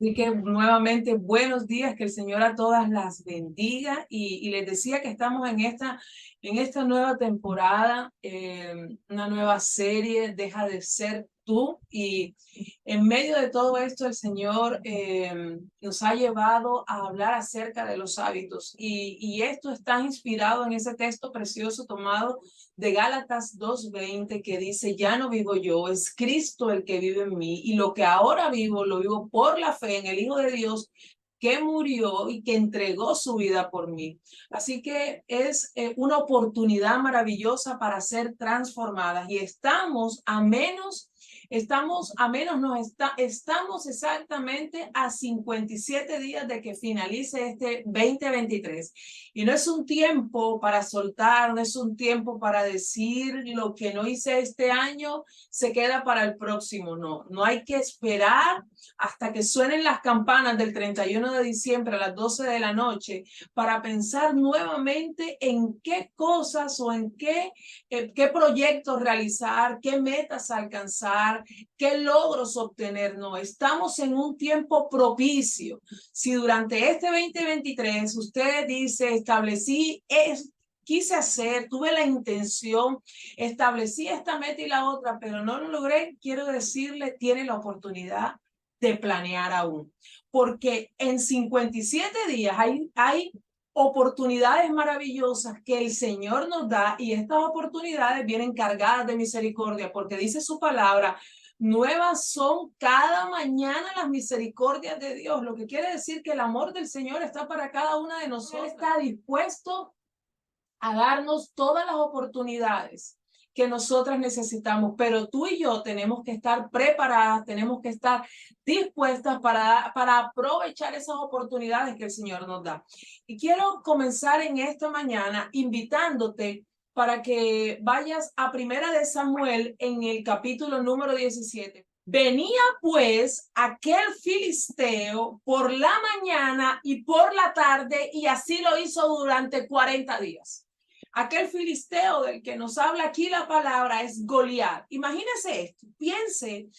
Así que nuevamente buenos días, que el Señor a todas las bendiga y les decía que estamos en esta nueva temporada, una nueva serie, Deja de ser tú, y en medio de todo esto el Señor nos ha llevado a hablar acerca de los hábitos y esto está inspirado en ese texto precioso tomado de Gálatas 2:20 que dice: ya no vivo yo, es Cristo el que vive en mí, y lo que ahora vivo, lo vivo por la fe en el Hijo de Dios que murió y que entregó su vida por mí. Así que es una oportunidad maravillosa para ser transformadas y estamos exactamente a 57 días de que finalice este 2023. Y no es un tiempo para soltar, no es un tiempo para decir lo que no hice este año se queda para el próximo. No, no hay que esperar hasta que suenen las campanas del 31 de diciembre a las 12 de la noche para pensar nuevamente en qué cosas o en qué proyectos realizar, qué metas alcanzar, qué logros obtener. No, estamos en un tiempo propicio. Si durante este 2023 usted dice, quise hacer, tuve la intención, establecí esta meta y la otra, pero no lo logré, quiero decirle, tiene la oportunidad de planear aún. Porque en 57 días hay oportunidades maravillosas que el Señor nos da, y estas oportunidades vienen cargadas de misericordia, porque dice su palabra: nuevas son cada mañana las misericordias de Dios, lo que quiere decir que el amor del Señor está para cada una de nosotros. Él está dispuesto a darnos todas las oportunidades que nosotras necesitamos, pero tú y yo tenemos que estar preparadas, tenemos que estar dispuestas para aprovechar esas oportunidades que el Señor nos da. Y quiero comenzar en esta mañana invitándote para que vayas a Primera de Samuel en el capítulo número 17. Venía pues aquel filisteo por la mañana y por la tarde, y así lo hizo durante 40 días. Aquel filisteo del que nos habla aquí la palabra es Goliat. Imagínese esto, piense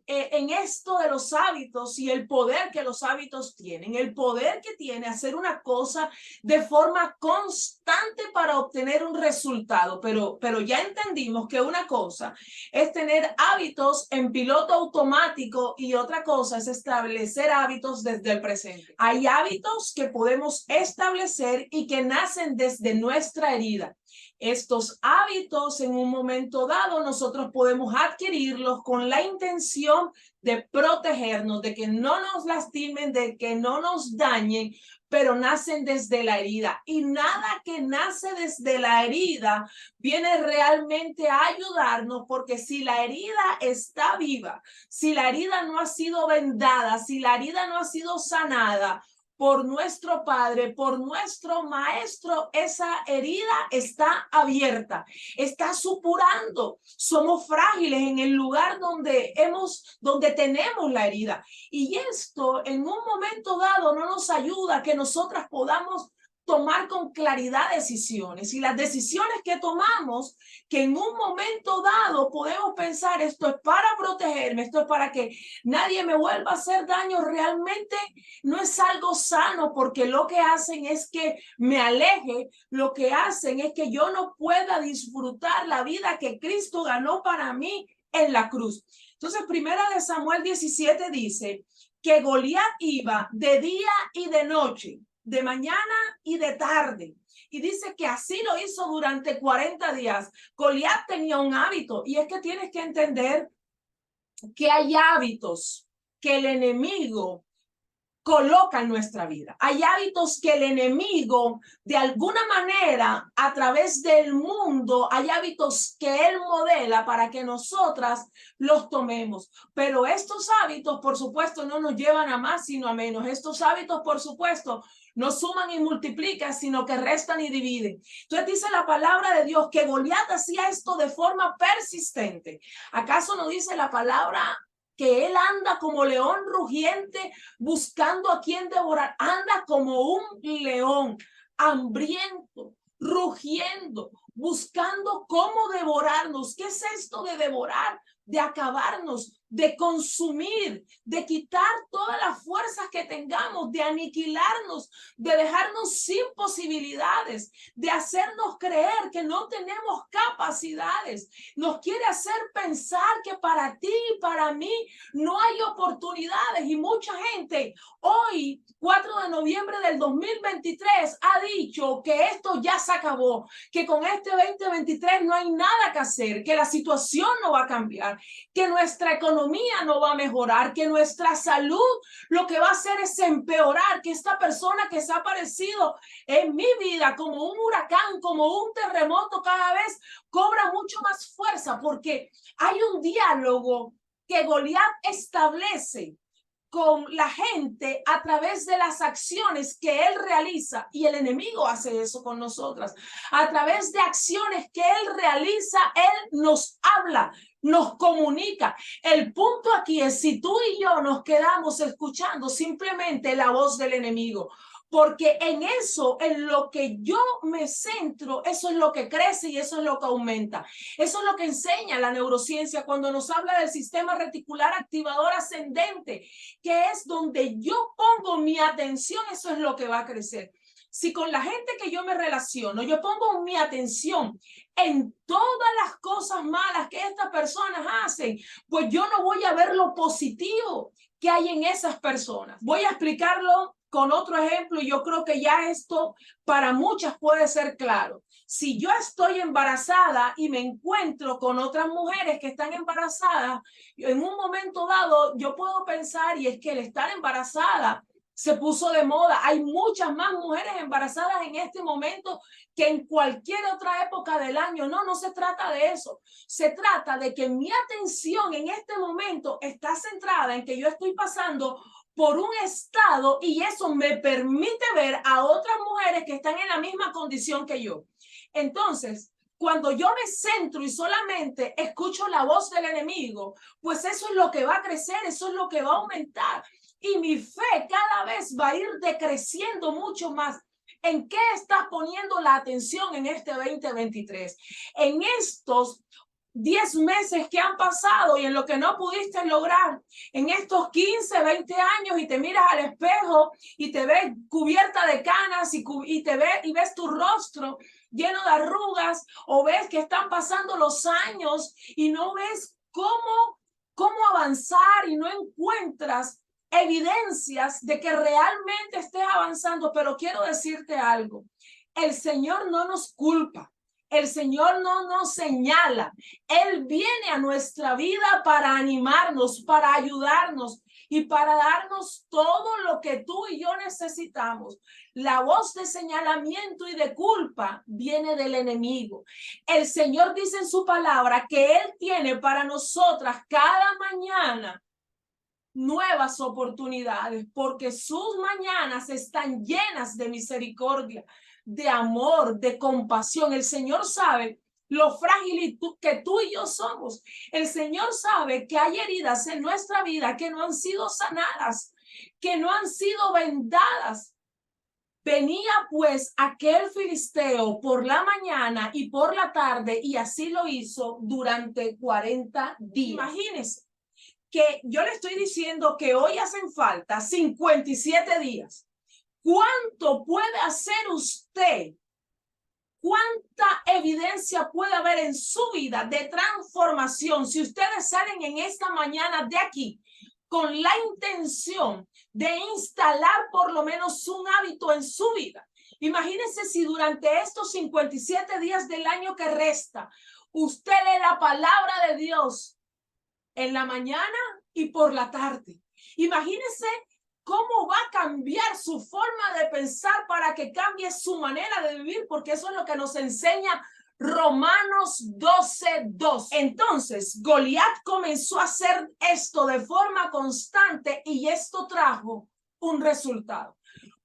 en esto de los hábitos y el poder que los hábitos tienen, el poder que tiene hacer una cosa de forma constante para obtener un resultado. Pero ya entendimos que una cosa es tener hábitos en piloto automático y otra cosa es establecer hábitos desde el presente. Hay hábitos que podemos establecer y que nacen desde nuestra herida. Estos hábitos en un momento dado nosotros podemos adquirirlos con la intención de protegernos, de que no nos lastimen, de que no nos dañen, pero nacen desde la herida. Y nada que nace desde la herida viene realmente a ayudarnos, porque si la herida está viva, si la herida no ha sido vendada, si la herida no ha sido sanada por nuestro Padre, por nuestro Maestro, esa herida está abierta, está supurando. Somos frágiles en el lugar donde tenemos la herida. Y esto en un momento dado no nos ayuda a que nosotras podamos tomar con claridad decisiones, y las decisiones que tomamos, que en un momento dado podemos pensar: esto es para protegerme, esto es para que nadie me vuelva a hacer daño, realmente no es algo sano, porque lo que hacen es que me aleje, lo que hacen es que yo no pueda disfrutar la vida que Cristo ganó para mí en la cruz. Entonces, Primera de Samuel 17 dice que Goliat iba de día y de noche, de mañana y de tarde. Y dice que así lo hizo durante 40 días. Goliat tenía un hábito, y es que tienes que entender que hay hábitos que el enemigo coloca en nuestra vida. Hay hábitos que el enemigo, de alguna manera, a través del mundo, hay hábitos que él modela para que nosotras los tomemos. Pero estos hábitos, por supuesto, no nos llevan a más, sino a menos. Estos hábitos, por supuesto, no suman y multiplican, sino que restan y dividen. Entonces dice la palabra de Dios que Goliat hacía esto de forma persistente. ¿Acaso no dice la palabra que él anda como león rugiente buscando a quien devorar? Anda como un león hambriento, rugiendo, buscando cómo devorarnos. ¿Qué es esto de devorar? De acabarnos, de consumir, de quitar todas las fuerzas que tengamos, de aniquilarnos, de dejarnos sin posibilidades, de hacernos creer que no tenemos capacidades. Nos quiere hacer pensar que para ti y para mí no hay oportunidades. Y mucha gente hoy, 4 de noviembre del 2023, ha dicho que esto ya se acabó, que con este 2023 no hay nada que hacer, que la situación no va a cambiar, que nuestra economía no va a mejorar, que nuestra salud lo que va a hacer es empeorar, que esta persona que se ha aparecido en mi vida como un huracán, como un terremoto, cada vez cobra mucho más fuerza, porque hay un diálogo que Goliat establece con la gente a través de las acciones que él realiza, y el enemigo hace eso con nosotras. A través de acciones que él realiza, él nos habla, nos comunica. El punto aquí es si tú y yo nos quedamos escuchando simplemente la voz del enemigo, porque en eso, en lo que yo me centro, eso es lo que crece y eso es lo que aumenta. Eso es lo que enseña la neurociencia cuando nos habla del sistema reticular activador ascendente, que es donde yo pongo mi atención, eso es lo que va a crecer. Si con la gente que yo me relaciono, yo pongo mi atención en todas las cosas malas que estas personas hacen, pues yo no voy a ver lo positivo que hay en esas personas. Voy a explicarlo con otro ejemplo y yo creo que ya esto para muchas puede ser claro. Si yo estoy embarazada y me encuentro con otras mujeres que están embarazadas, en un momento dado yo puedo pensar, y es que el estar embarazada se puso de moda. Hay muchas más mujeres embarazadas en este momento que en cualquier otra época del año. No, no se trata de eso. Se trata de que mi atención en este momento está centrada en que yo estoy pasando por un estado y eso me permite ver a otras mujeres que están en la misma condición que yo. Entonces, cuando yo me centro y solamente escucho la voz del enemigo, pues eso es lo que va a crecer, eso es lo que va a aumentar. Y mi fe cada vez va a ir decreciendo mucho más. ¿En qué estás poniendo la atención en este 2023? En estos 10 meses que han pasado y en lo que no pudiste lograr en estos 15, 20 años, y te miras al espejo y te ves cubierta de canas y ves tu rostro lleno de arrugas, o ves que están pasando los años y no ves cómo avanzar y no encuentras evidencias de que realmente estés avanzando. Pero quiero decirte algo, el Señor no nos culpa. El Señor no nos señala. Él viene a nuestra vida para animarnos, para ayudarnos y para darnos todo lo que tú y yo necesitamos. La voz de señalamiento y de culpa viene del enemigo. El Señor dice en su palabra que Él tiene para nosotras cada mañana nuevas oportunidades, porque sus mañanas están llenas de misericordia, de amor, de compasión. El Señor sabe lo frágil que tú y yo somos. El Señor sabe que hay heridas en nuestra vida que no han sido sanadas, que no han sido vendadas. Venía pues aquel filisteo por la mañana y por la tarde, y así lo hizo durante 40 días. Imagínense que yo le estoy diciendo que hoy hacen falta 57 días. ¿Cuánto puede hacer usted? ¿Cuánta evidencia puede haber en su vida de transformación si ustedes salen en esta mañana de aquí con la intención de instalar por lo menos un hábito en su vida? Imagínense si durante estos 57 días del año que resta, usted lee la palabra de Dios en la mañana y por la tarde. Imagínense cómo va a cambiar su forma de pensar para que cambie su manera de vivir, porque eso es lo que nos enseña Romanos 12:2. Entonces, Goliat comenzó a hacer esto de forma constante y esto trajo un resultado.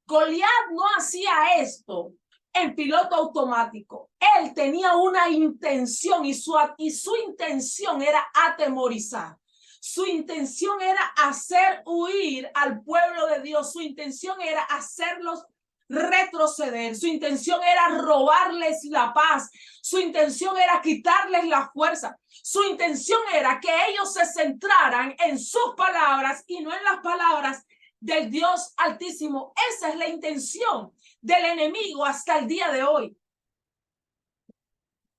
Goliat no hacía esto en piloto automático. Él tenía una intención y su intención era atemorizar. Su intención era hacer huir al pueblo de Dios. Su intención era hacerlos retroceder, su intención era robarles la paz, su intención era quitarles la fuerza, su intención era que ellos se centraran en sus palabras y no en las palabras del Dios Altísimo. Esa es la intención del enemigo hasta el día de hoy.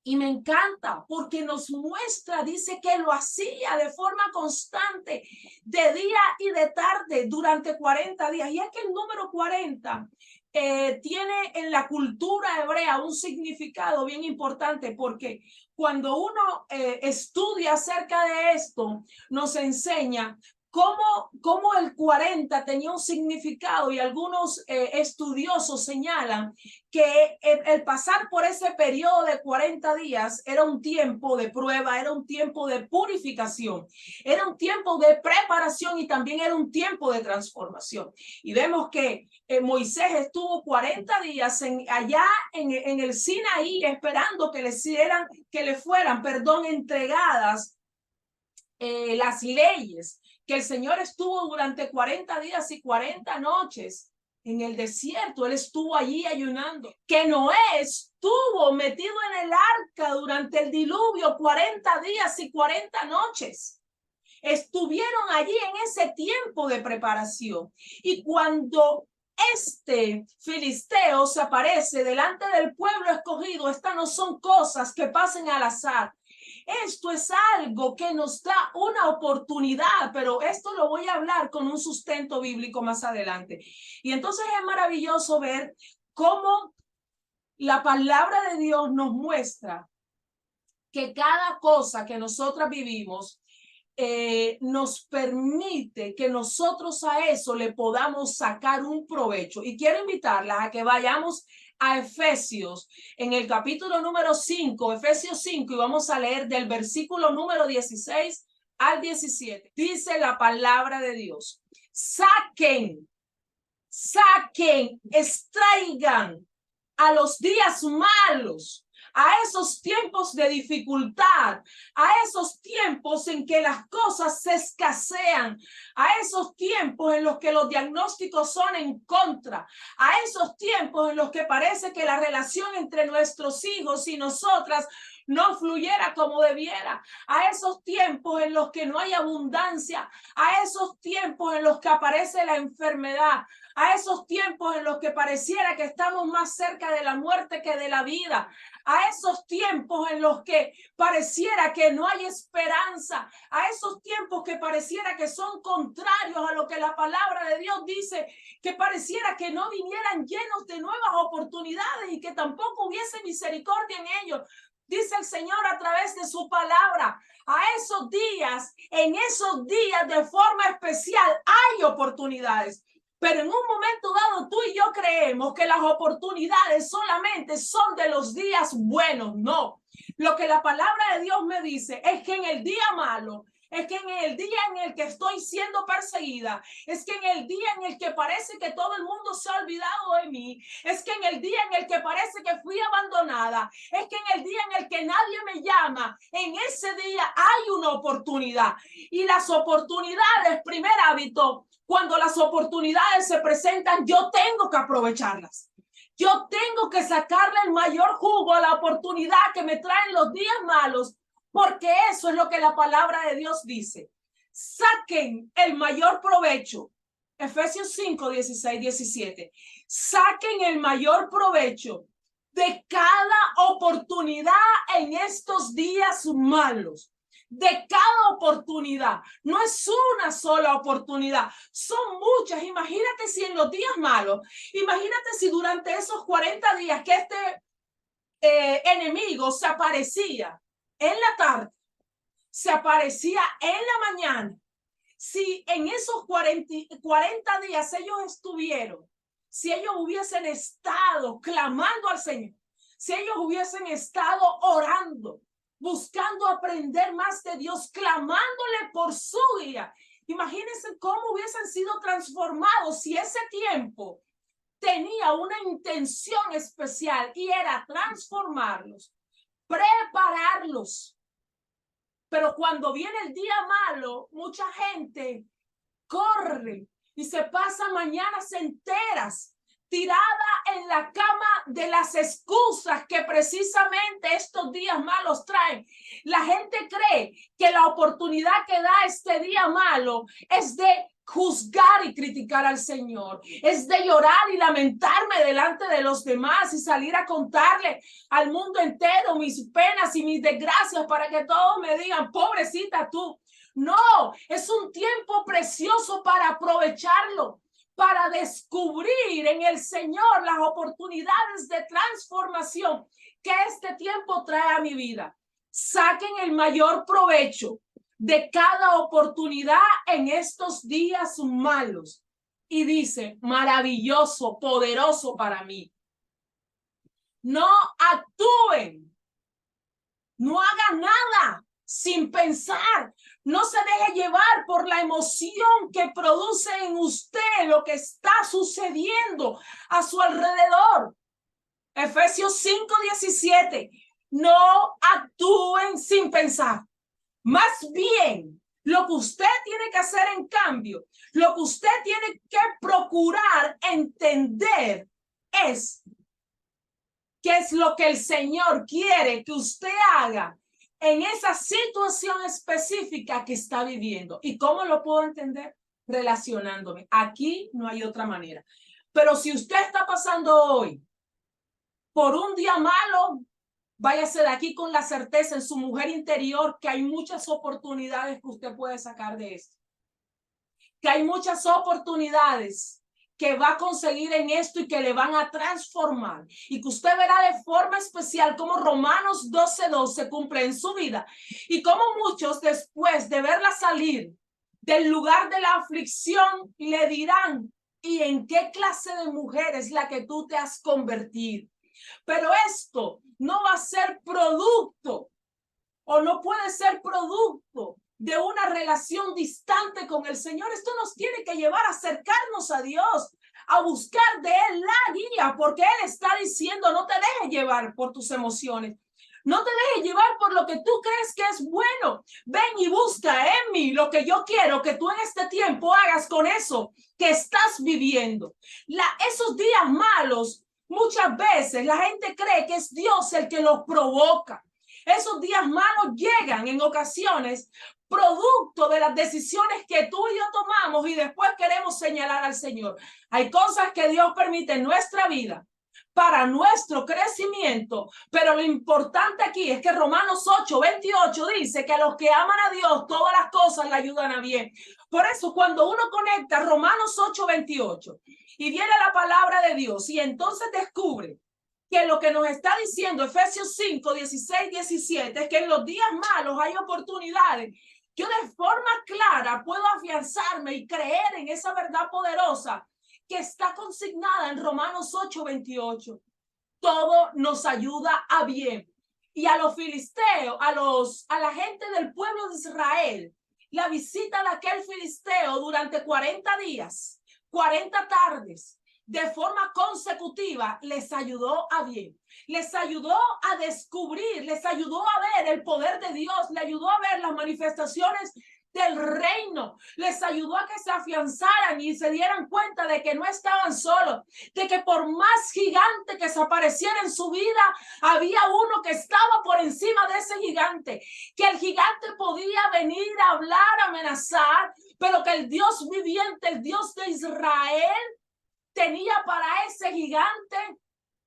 Y me encanta porque nos muestra, dice que lo hacía de forma constante, de día y de tarde, durante 40 días. Y es que el número 40 tiene en la cultura hebrea un significado bien importante, porque cuando uno estudia acerca de esto, nos enseña cómo el 40 tenía un significado, y algunos estudiosos señalan que el pasar por ese periodo de 40 días era un tiempo de prueba, era un tiempo de purificación, era un tiempo de preparación y también era un tiempo de transformación. Y vemos que Moisés estuvo 40 días allá en el Sinaí esperando que le fueran entregadas las leyes, que el Señor estuvo durante 40 días y 40 noches en el desierto. Él estuvo allí ayunando. Que Noé estuvo metido en el arca durante el diluvio 40 días y 40 noches. Estuvieron allí en ese tiempo de preparación. Y cuando este filisteo se aparece delante del pueblo escogido, estas no son cosas que pasen al azar. Esto es algo que nos da una oportunidad, pero esto lo voy a hablar con un sustento bíblico más adelante. Y entonces es maravilloso ver cómo la palabra de Dios nos muestra que cada cosa que nosotras vivimos nos permite que nosotros a eso le podamos sacar un provecho. Y quiero invitarlas a que vayamos a Efesios en el capítulo número 5, Efesios 5, y vamos a leer del versículo número 16 al 17. Dice la palabra de Dios: saquen, extraigan a los días malos, a esos tiempos de dificultad, a esos tiempos en que las cosas se escasean, a esos tiempos en los que los diagnósticos son en contra, a esos tiempos en los que parece que la relación entre nuestros hijos y nosotras no fluyera como debiera, a esos tiempos en los que no hay abundancia, a esos tiempos en los que aparece la enfermedad, a esos tiempos en los que pareciera que estamos más cerca de la muerte que de la vida, a esos tiempos en los que pareciera que no hay esperanza, a esos tiempos que pareciera que son contrarios a lo que la palabra de Dios dice, que pareciera que no vinieran llenos de nuevas oportunidades y que tampoco hubiese misericordia en ellos. Dice el Señor a través de su palabra, a esos días, en esos días de forma especial hay oportunidades. Pero en un momento dado tú y yo creemos que las oportunidades solamente son de los días buenos. No, lo que la palabra de Dios me dice es que en el día malo, es que en el día en el que estoy siendo perseguida, es que en el día en el que parece que todo el mundo se ha olvidado de mí, es que en el día en el que parece que fui abandonada, es que en el día en el que nadie me llama, en ese día hay una oportunidad. Y las oportunidades, primer hábito, cuando las oportunidades se presentan, yo tengo que aprovecharlas. Yo tengo que sacarle el mayor jugo a la oportunidad que me traen los días malos, porque eso es lo que la palabra de Dios dice. Saquen el mayor provecho. Efesios 5, 16, 17. Saquen el mayor provecho de cada oportunidad en estos días malos. De cada oportunidad, no es una sola oportunidad, son muchas. Imagínate si en los días malos, imagínate si durante esos 40 días que este enemigo se aparecía en la tarde, se aparecía en la mañana, si en esos 40 días ellos estuvieron, si ellos hubiesen estado clamando al Señor, si ellos hubiesen estado orando, buscando aprender más de Dios, clamándole por su guía. Imagínense cómo hubiesen sido transformados si ese tiempo tenía una intención especial y era transformarlos, prepararlos. Pero cuando viene el día malo, mucha gente corre y se pasa mañanas enteras tirada en la cama de las excusas que precisamente estos días malos traen. La gente cree que la oportunidad que da este día malo es de juzgar y criticar al Señor, es de llorar y lamentarme delante de los demás y salir a contarle al mundo entero mis penas y mis desgracias para que todos me digan, pobrecita tú. No, es un tiempo precioso para aprovecharlo, para descubrir en el Señor las oportunidades de transformación que este tiempo trae a mi vida. Saquen el mayor provecho de cada oportunidad en estos días malos. Y dice, maravilloso, poderoso para mí. No actúen, no hagan nada sin pensar. No se deje llevar por la emoción que produce en usted lo que está sucediendo a su alrededor. Efesios 5:17. No actúen sin pensar. Más bien, lo que usted tiene que hacer en cambio, lo que usted tiene que procurar entender es qué es lo que el Señor quiere que usted haga en esa situación específica que está viviendo. ¿Y cómo lo puedo entender? Relacionándome. Aquí no hay otra manera. Pero si usted está pasando hoy por un día malo, váyase de aquí con la certeza en su mujer interior que hay muchas oportunidades que usted puede sacar de esto. Que hay muchas oportunidades que va a conseguir en esto y que le van a transformar. Y que usted verá de forma especial cómo Romanos 12:2 se cumple en su vida. Y cómo muchos después de verla salir del lugar de la aflicción le dirán, ¿y en qué clase de mujer es la que tú te has convertido? Pero esto no va a ser producto o no puede ser producto de una relación distante con el Señor. Esto nos tiene que llevar a acercarnos a Dios, a buscar de Él la guía, porque Él está diciendo, no te dejes llevar por tus emociones. No te dejes llevar por lo que tú crees que es bueno. Ven y busca en mí lo que yo quiero que tú en este tiempo hagas con eso que estás viviendo. Esos días malos, muchas veces la gente cree que es Dios el que los provoca. Esos días malos llegan en ocasiones producto de las decisiones que tú y yo tomamos y después queremos señalar al Señor. Hay cosas que Dios permite en nuestra vida para nuestro crecimiento, pero lo importante aquí es que Romanos 8:28 dice que a los que aman a Dios todas las cosas le ayudan a bien. Por eso cuando uno conecta Romanos 8:28 y viene la palabra de Dios y entonces descubre que lo que nos está diciendo Efesios 5:16-17 es que en los días malos hay oportunidades. Yo de forma clara puedo afianzarme y creer en esa verdad poderosa que está consignada en Romanos 8:28. Todo nos ayuda a bien. Y a los filisteos, a la gente del pueblo de Israel, la visita de aquel filisteo durante 40 días, 40 tardes, de forma consecutiva, les ayudó a bien. Les ayudó a descubrir, les ayudó a ver el poder de Dios, les ayudó a ver las manifestaciones del reino, les ayudó a que se afianzaran y se dieran cuenta de que no estaban solos, de que por más gigante que se apareciera en su vida, había uno que estaba por encima de ese gigante, que el gigante podía venir a hablar, a amenazar, pero que el Dios viviente, el Dios de Israel, tenía para ese gigante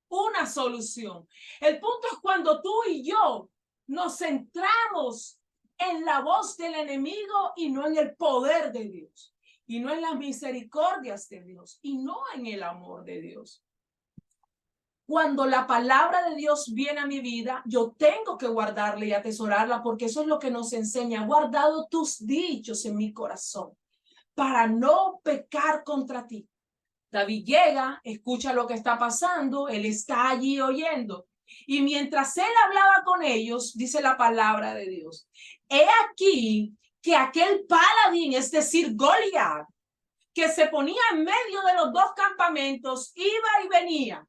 una solución. El punto es cuando tú y yo nos centramos en la voz del enemigo y no en el poder de Dios, y no en las misericordias de Dios, y no en el amor de Dios. Cuando la palabra de Dios viene a mi vida, yo tengo que guardarla y atesorarla, porque eso es lo que nos enseña. Guardado tus dichos en mi corazón para no pecar contra ti. David llega, escucha lo que está pasando, él está allí oyendo. Y mientras él hablaba con ellos, dice la palabra de Dios, he aquí que aquel paladín, es decir, Goliat, que se ponía en medio de los dos campamentos, iba y venía.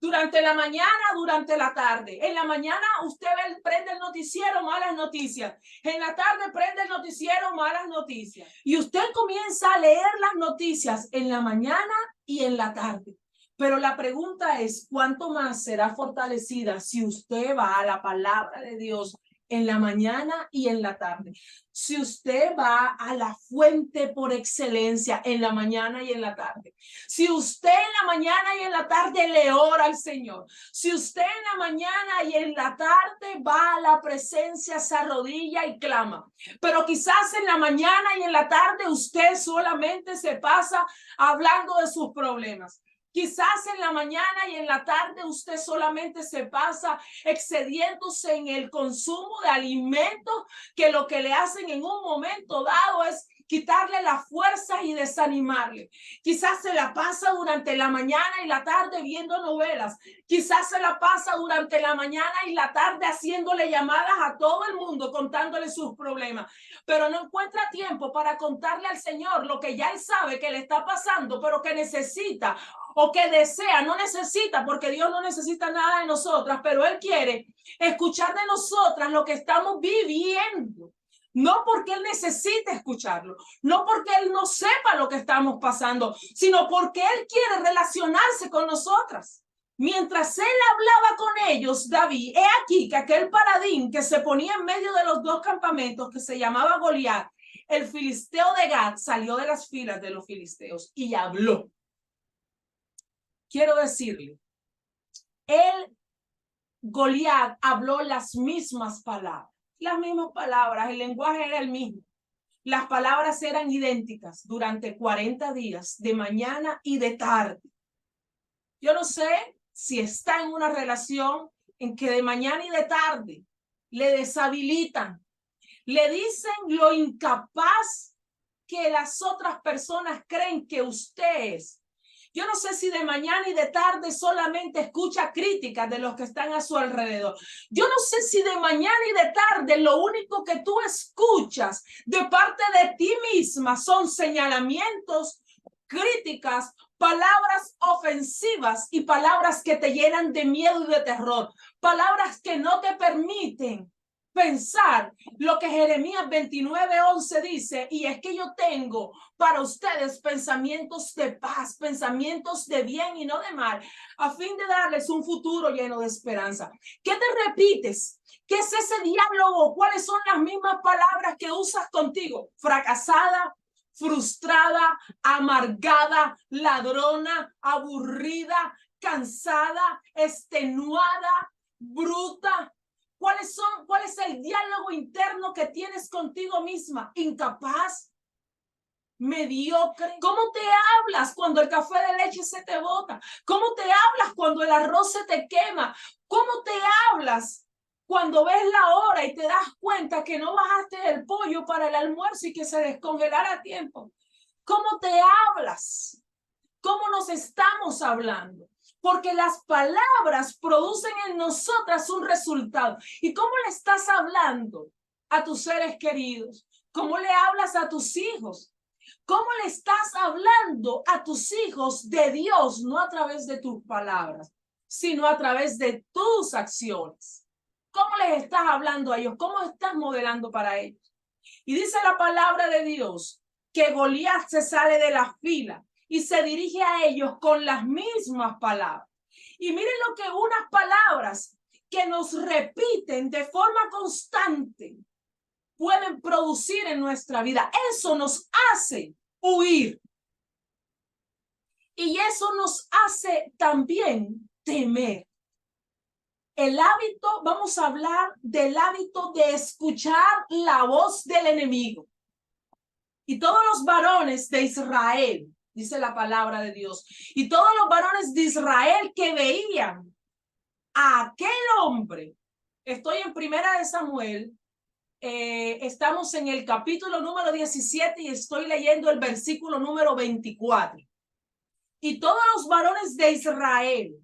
Durante la mañana, durante la tarde. En la mañana usted prende el noticiero, malas noticias. En la tarde prende el noticiero, malas noticias. Y usted comienza a leer las noticias en la mañana y en la tarde. Pero la pregunta es, ¿cuánto más será fortalecida si usted va a la palabra de Dios en la mañana y en la tarde? Si usted va a la fuente por excelencia en la mañana y en la tarde. Si usted en la mañana y en la tarde le ora al Señor. Si usted en la mañana y en la tarde va a la presencia, se arrodilla y clama. Pero quizás en la mañana y en la tarde usted solamente se pasa hablando de sus problemas. Quizás en la mañana y en la tarde usted solamente se pasa excediéndose en el consumo de alimentos que lo que le hacen en un momento dado es quitarle las fuerzas y desanimarle. Quizás se la pasa durante la mañana y la tarde viendo novelas. Quizás se la pasa durante la mañana y la tarde haciéndole llamadas a todo el mundo, contándole sus problemas. Pero no encuentra tiempo para contarle al Señor lo que ya Él sabe que le está pasando, pero que necesita o que desea, no necesita, porque Dios no necesita nada de nosotras, pero Él quiere escuchar de nosotras lo que estamos viviendo. No porque Él necesite escucharlo, no porque Él no sepa lo que estamos pasando, sino porque Él quiere relacionarse con nosotras. Mientras Él hablaba con ellos, David, he aquí que aquel paladín que se ponía en medio de los dos campamentos, que se llamaba Goliat, el filisteo de Gat, salió de las filas de los filisteos y habló. Quiero decirle, Goliat habló las mismas palabras, el lenguaje era el mismo. Las palabras eran idénticas durante 40 días, de mañana y de tarde. Yo no sé si está en una relación en que de mañana y de tarde le deshabilitan, le dicen lo incapaz que las otras personas creen que usted es. Yo no sé si de mañana y de tarde solamente escucha críticas de los que están a su alrededor. Yo no sé si de mañana y de tarde lo único que tú escuchas de parte de ti misma son señalamientos, críticas, palabras ofensivas y palabras que te llenan de miedo y de terror. Palabras que no te permiten pensar lo que Jeremías 29:11 dice, y es que yo tengo para ustedes pensamientos de paz, pensamientos de bien y no de mal, a fin de darles un futuro lleno de esperanza. ¿Qué te repites? ¿Qué es ese diálogo? ¿Cuáles son las mismas palabras que usas contigo? Fracasada, frustrada, amargada, ladrona, aburrida, cansada, extenuada, bruta. ¿Cuál es el diálogo interno que tienes contigo misma? Incapaz, mediocre. ¿Cómo te hablas cuando el café de leche se te bota? ¿Cómo te hablas cuando el arroz se te quema? ¿Cómo te hablas cuando ves la hora y te das cuenta que no bajaste el pollo para el almuerzo y que se descongelara a tiempo? ¿Cómo te hablas? ¿Cómo nos estamos hablando? Porque las palabras producen en nosotras un resultado. ¿Y cómo le estás hablando a tus seres queridos? ¿Cómo le hablas a tus hijos? ¿Cómo le estás hablando a tus hijos de Dios? No a través de tus palabras, sino a través de tus acciones. ¿Cómo les estás hablando a ellos? ¿Cómo estás modelando para ellos? Y dice la palabra de Dios que Goliat se sale de la fila y se dirige a ellos con las mismas palabras. Y miren lo que unas palabras que nos repiten de forma constante pueden producir en nuestra vida. Eso nos hace huir. Y eso nos hace también temer. El hábito, vamos a hablar del hábito de escuchar la voz del enemigo. Y todos los varones de Israel, dice la palabra de Dios, y todos los varones de Israel que veían a aquel hombre, estoy en Primera de Samuel, estamos en el capítulo número 17 y estoy leyendo el versículo número 24. Y todos los varones de Israel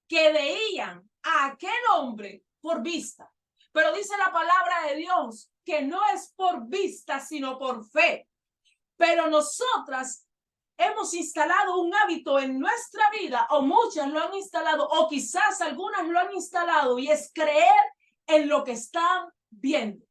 que veían a aquel hombre por vista, pero dice la palabra de Dios que no es por vista, sino por fe. Pero nosotras hemos instalado un hábito en nuestra vida, o muchas lo han instalado, o quizás algunas lo han instalado, y es creer en lo que están viendo.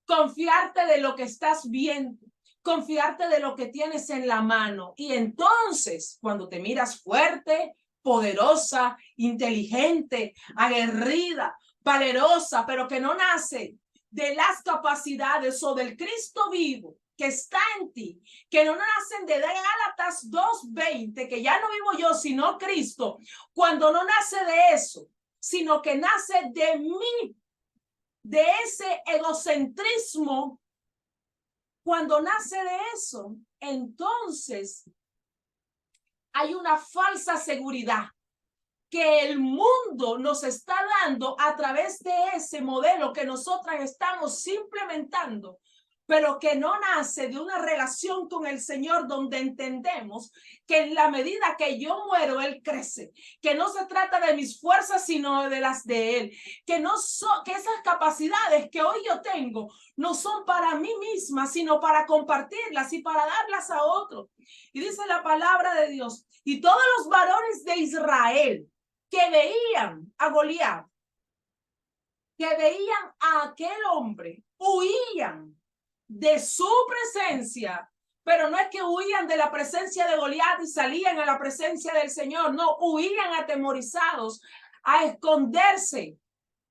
Confiarte de lo que estás viendo. confiarte de lo que tienes en la mano. Y entonces, cuando te miras fuerte, poderosa, inteligente, aguerrida, valerosa, pero que no nace de las capacidades o del Cristo vivo que está en ti, que no nacen de Gálatas 2:20, que ya no vivo yo, sino Cristo, cuando no nace de eso, sino que nace de mí, de ese egocentrismo, cuando nace de eso, entonces hay una falsa seguridad que el mundo nos está dando a través de ese modelo que nosotras estamos implementando, pero que no nace de una relación con el Señor donde entendemos que en la medida que yo muero, Él crece, que no se trata de mis fuerzas, sino de las de Él, que esas capacidades que hoy yo tengo no son para mí misma, sino para compartirlas y para darlas a otros. Y dice la palabra de Dios, y todos los varones de Israel que veían a Goliat, que veían a aquel hombre, huían de su presencia, pero no es que huían de la presencia de Goliat y salían a la presencia del Señor, no, huían atemorizados a esconderse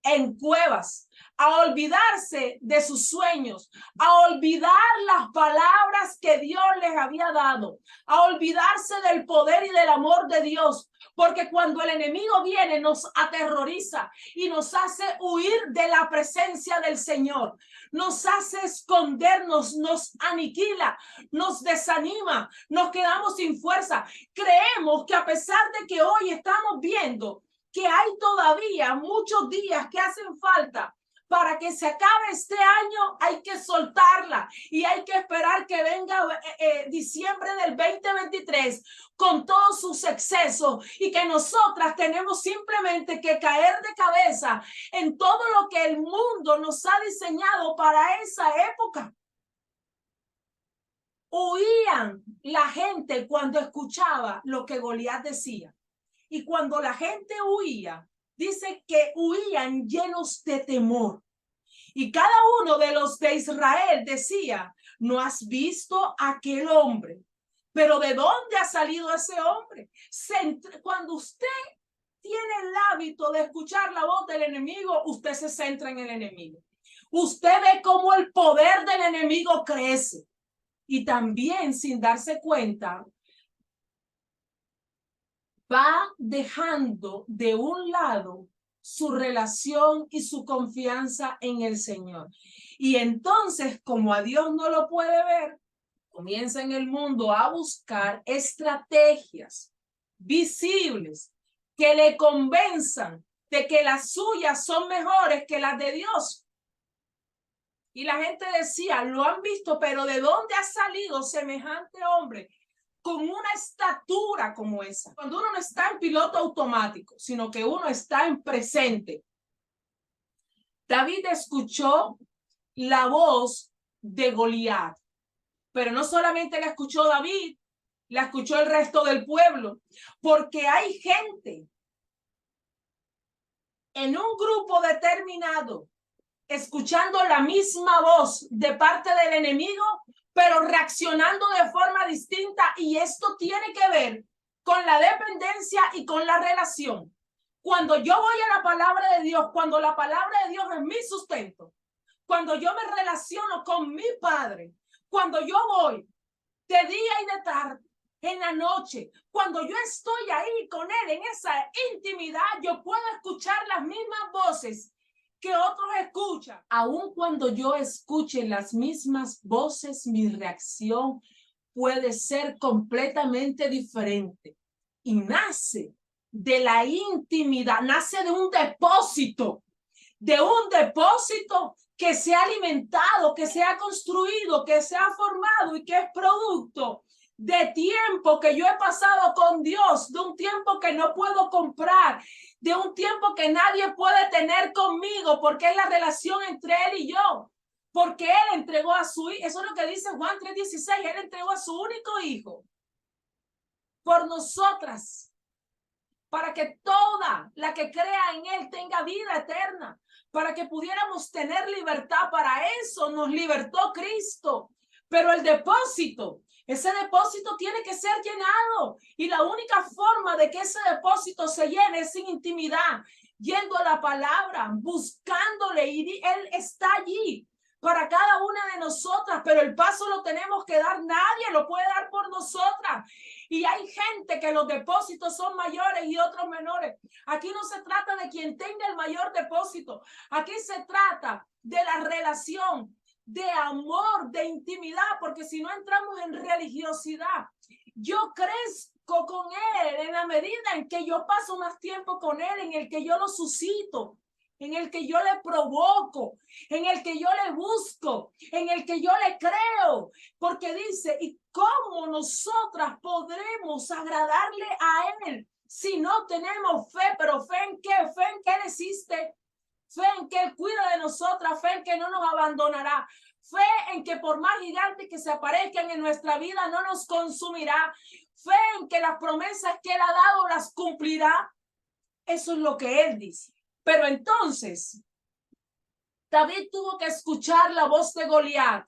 en cuevas, a olvidarse de sus sueños, a olvidar las palabras que Dios les había dado, a olvidarse del poder y del amor de Dios, porque cuando el enemigo viene nos aterroriza y nos hace huir de la presencia del Señor, nos hace escondernos, nos aniquila, nos desanima, nos quedamos sin fuerza. Creemos que a pesar de que hoy estamos viendo que hay todavía muchos días que hacen falta para que se acabe este año, hay que soltarla y hay que esperar que venga diciembre del 2023 con todos sus excesos y que nosotras tenemos simplemente que caer de cabeza en todo lo que el mundo nos ha diseñado para esa época. Huían la gente cuando escuchaba lo que Goliat decía. Y cuando la gente huía, dice que huían llenos de temor. Y cada uno de los de Israel decía, ¿no has visto a aquel hombre? Pero ¿de dónde ha salido ese hombre? Cuando usted tiene el hábito de escuchar la voz del enemigo, usted se centra en el enemigo. Usted ve cómo el poder del enemigo crece. Y también, sin darse cuenta, va dejando de un lado su relación y su confianza en el Señor. Y entonces, como a Dios no lo puede ver, comienza en el mundo a buscar estrategias visibles que le convenzan de que las suyas son mejores que las de Dios. Y la gente decía, lo han visto, pero ¿de dónde ha salido semejante hombre con una estatura como esa? Cuando uno no está en piloto automático, sino que uno está en presente. David escuchó la voz de Goliat, pero no solamente la escuchó David, la escuchó el resto del pueblo, porque hay gente en un grupo determinado escuchando la misma voz de parte del enemigo, pero reaccionando de forma distinta, y esto tiene que ver con la dependencia y con la relación. Cuando yo voy a la palabra de Dios, cuando la palabra de Dios es mi sustento, cuando yo me relaciono con mi Padre, cuando yo voy de día y de tarde, en la noche, cuando yo estoy ahí con Él en esa intimidad, yo puedo escuchar las mismas voces que otros escuchan. Aun cuando yo escuche las mismas voces, mi reacción puede ser completamente diferente. Y nace de la intimidad, nace de un depósito que se ha alimentado, que se ha construido, que se ha formado y que es producto de tiempo que yo he pasado con Dios, de un tiempo que no puedo comprar, de un tiempo que nadie puede tener conmigo, porque es la relación entre Él y yo, porque Él entregó a su hijo. Eso es lo que dice Juan 3:16, Él entregó a su único hijo por nosotras, para que toda la que crea en Él tenga vida eterna, para que pudiéramos tener libertad. Para eso nos libertó Cristo, Pero el depósito, ese depósito tiene que ser llenado. Y la única forma de que ese depósito se llene es sin intimidad, yendo a la palabra, buscándole, y Él está allí para cada una de nosotras, pero el paso lo tenemos que dar, nadie lo puede dar por nosotras. Y hay gente que los depósitos son mayores y otros menores. Aquí no se trata de quien tenga el mayor depósito, aquí se trata de la relación, de amor, de intimidad, porque si no entramos en religiosidad, yo crezco con Él en la medida en que yo paso más tiempo con Él, en el que yo lo suscito, en el que yo le provoco, en el que yo le busco, en el que yo le creo, porque dice, ¿y cómo nosotras podremos agradarle a Él si no tenemos fe? Pero ¿fe en qué? ¿Fe en que Él existe? Fe en que Él cuida de nosotras, fe en que no nos abandonará, fe en que por más gigantes que se aparezcan en nuestra vida no nos consumirá, fe en que las promesas que Él ha dado las cumplirá. Eso es lo que Él dice. Pero entonces, David tuvo que escuchar la voz de Goliat.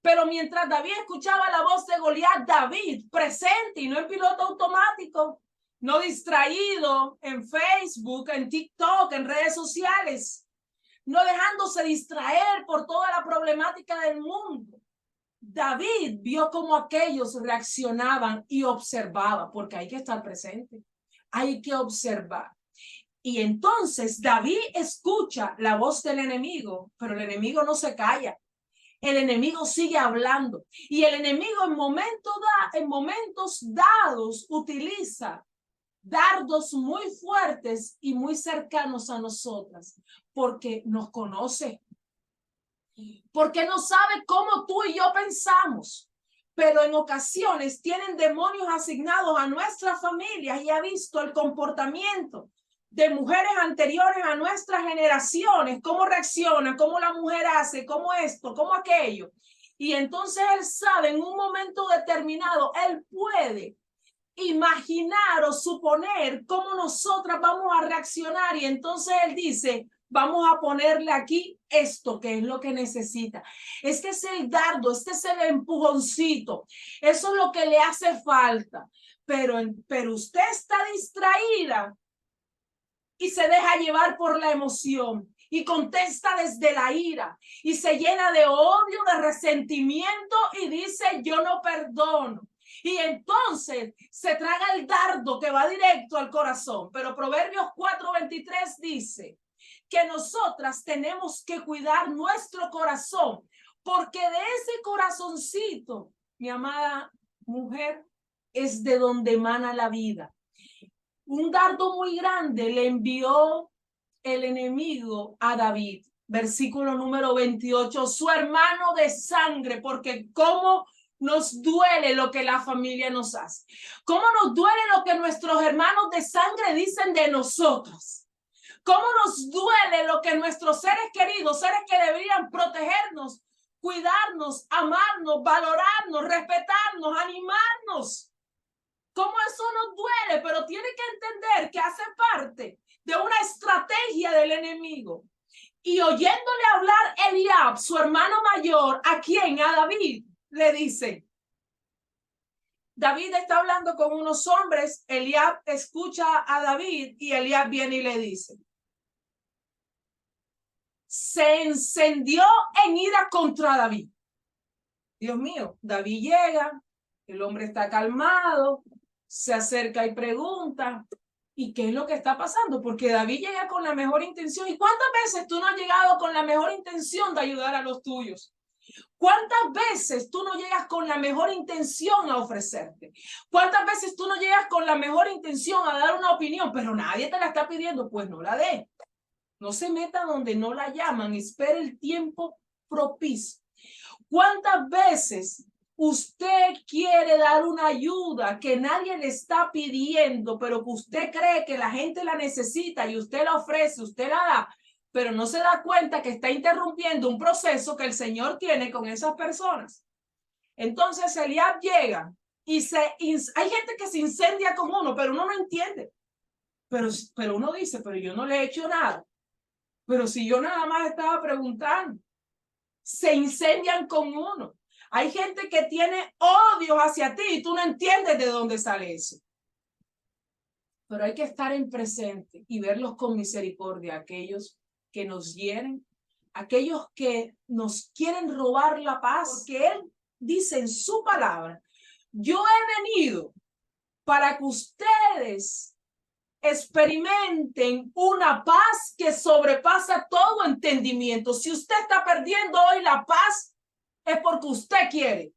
Pero mientras David escuchaba la voz de Goliat, David presente y no en piloto automático, no distraído en Facebook, en TikTok, en redes sociales, no dejándose distraer por toda la problemática del mundo. David vio cómo aquellos reaccionaban y observaba, porque hay que estar presente, hay que observar. Y entonces David escucha la voz del enemigo, pero el enemigo no se calla. El enemigo sigue hablando y el enemigo en momentos dados utiliza dardos muy fuertes y muy cercanos a nosotras, porque nos conoce, porque no sabe cómo tú y yo pensamos, pero en ocasiones tienen demonios asignados a nuestras familias y ha visto el comportamiento de mujeres anteriores a nuestras generaciones, cómo reaccionan, cómo la mujer hace, cómo esto, cómo aquello. Y entonces él sabe en un momento determinado, él puede imaginar o suponer cómo nosotras vamos a reaccionar y entonces él dice, vamos a ponerle aquí esto que es lo que necesita. Este es el dardo, este es el empujoncito, eso es lo que le hace falta. Pero usted está distraída y se deja llevar por la emoción y contesta desde la ira y se llena de odio, de resentimiento y dice yo no perdono. Y entonces se traga el dardo que va directo al corazón. Pero Proverbios 4:23 dice que nosotras tenemos que cuidar nuestro corazón, porque de ese corazoncito, mi amada mujer, es de donde emana la vida. Un dardo muy grande le envió el enemigo a David. Versículo número 28, su hermano de sangre, porque cómo nos duele lo que la familia nos hace. Cómo nos duele lo que nuestros hermanos de sangre dicen de nosotros. Cómo nos duele lo que nuestros seres queridos, seres que deberían protegernos, cuidarnos, amarnos, valorarnos, respetarnos, animarnos. Cómo eso nos duele, pero tiene que entender que hace parte de una estrategia del enemigo. Y oyéndole hablar Eliab, su hermano mayor, ¿a quién? A David, le dice. David está hablando con unos hombres, Eliab escucha a David y Eliab viene y le dice. Se encendió en ira contra David. Dios mío, David llega, el hombre está calmado, se acerca y pregunta, ¿y qué es lo que está pasando? Porque David llega con la mejor intención. ¿Y cuántas veces tú no has llegado con la mejor intención de ayudar a los tuyos? ¿Cuántas veces tú no llegas con la mejor intención a ofrecerte? ¿Cuántas veces tú no llegas con la mejor intención a dar una opinión, pero nadie te la está pidiendo? Pues no la dé. No se meta donde no la llaman, espere el tiempo propicio. ¿Cuántas veces usted quiere dar una ayuda que nadie le está pidiendo, pero que usted cree que la gente la necesita y usted la ofrece, usted la da, pero no se da cuenta que está interrumpiendo un proceso que el Señor tiene con esas personas? Entonces Eliab llega y hay gente que se incendia con uno, pero uno no entiende. Pero uno dice, pero yo no le he hecho nada. Pero si yo nada más estaba preguntando, se incendian con uno. Hay gente que tiene odio hacia ti y tú no entiendes de dónde sale eso. Pero hay que estar en presente y verlos con misericordia, aquellos que nos hieren, aquellos que nos quieren robar la paz, porque Él dice en su palabra, yo he venido para que ustedes experimenten una paz que sobrepasa todo entendimiento. Si usted está perdiendo hoy la paz, es porque usted quiere.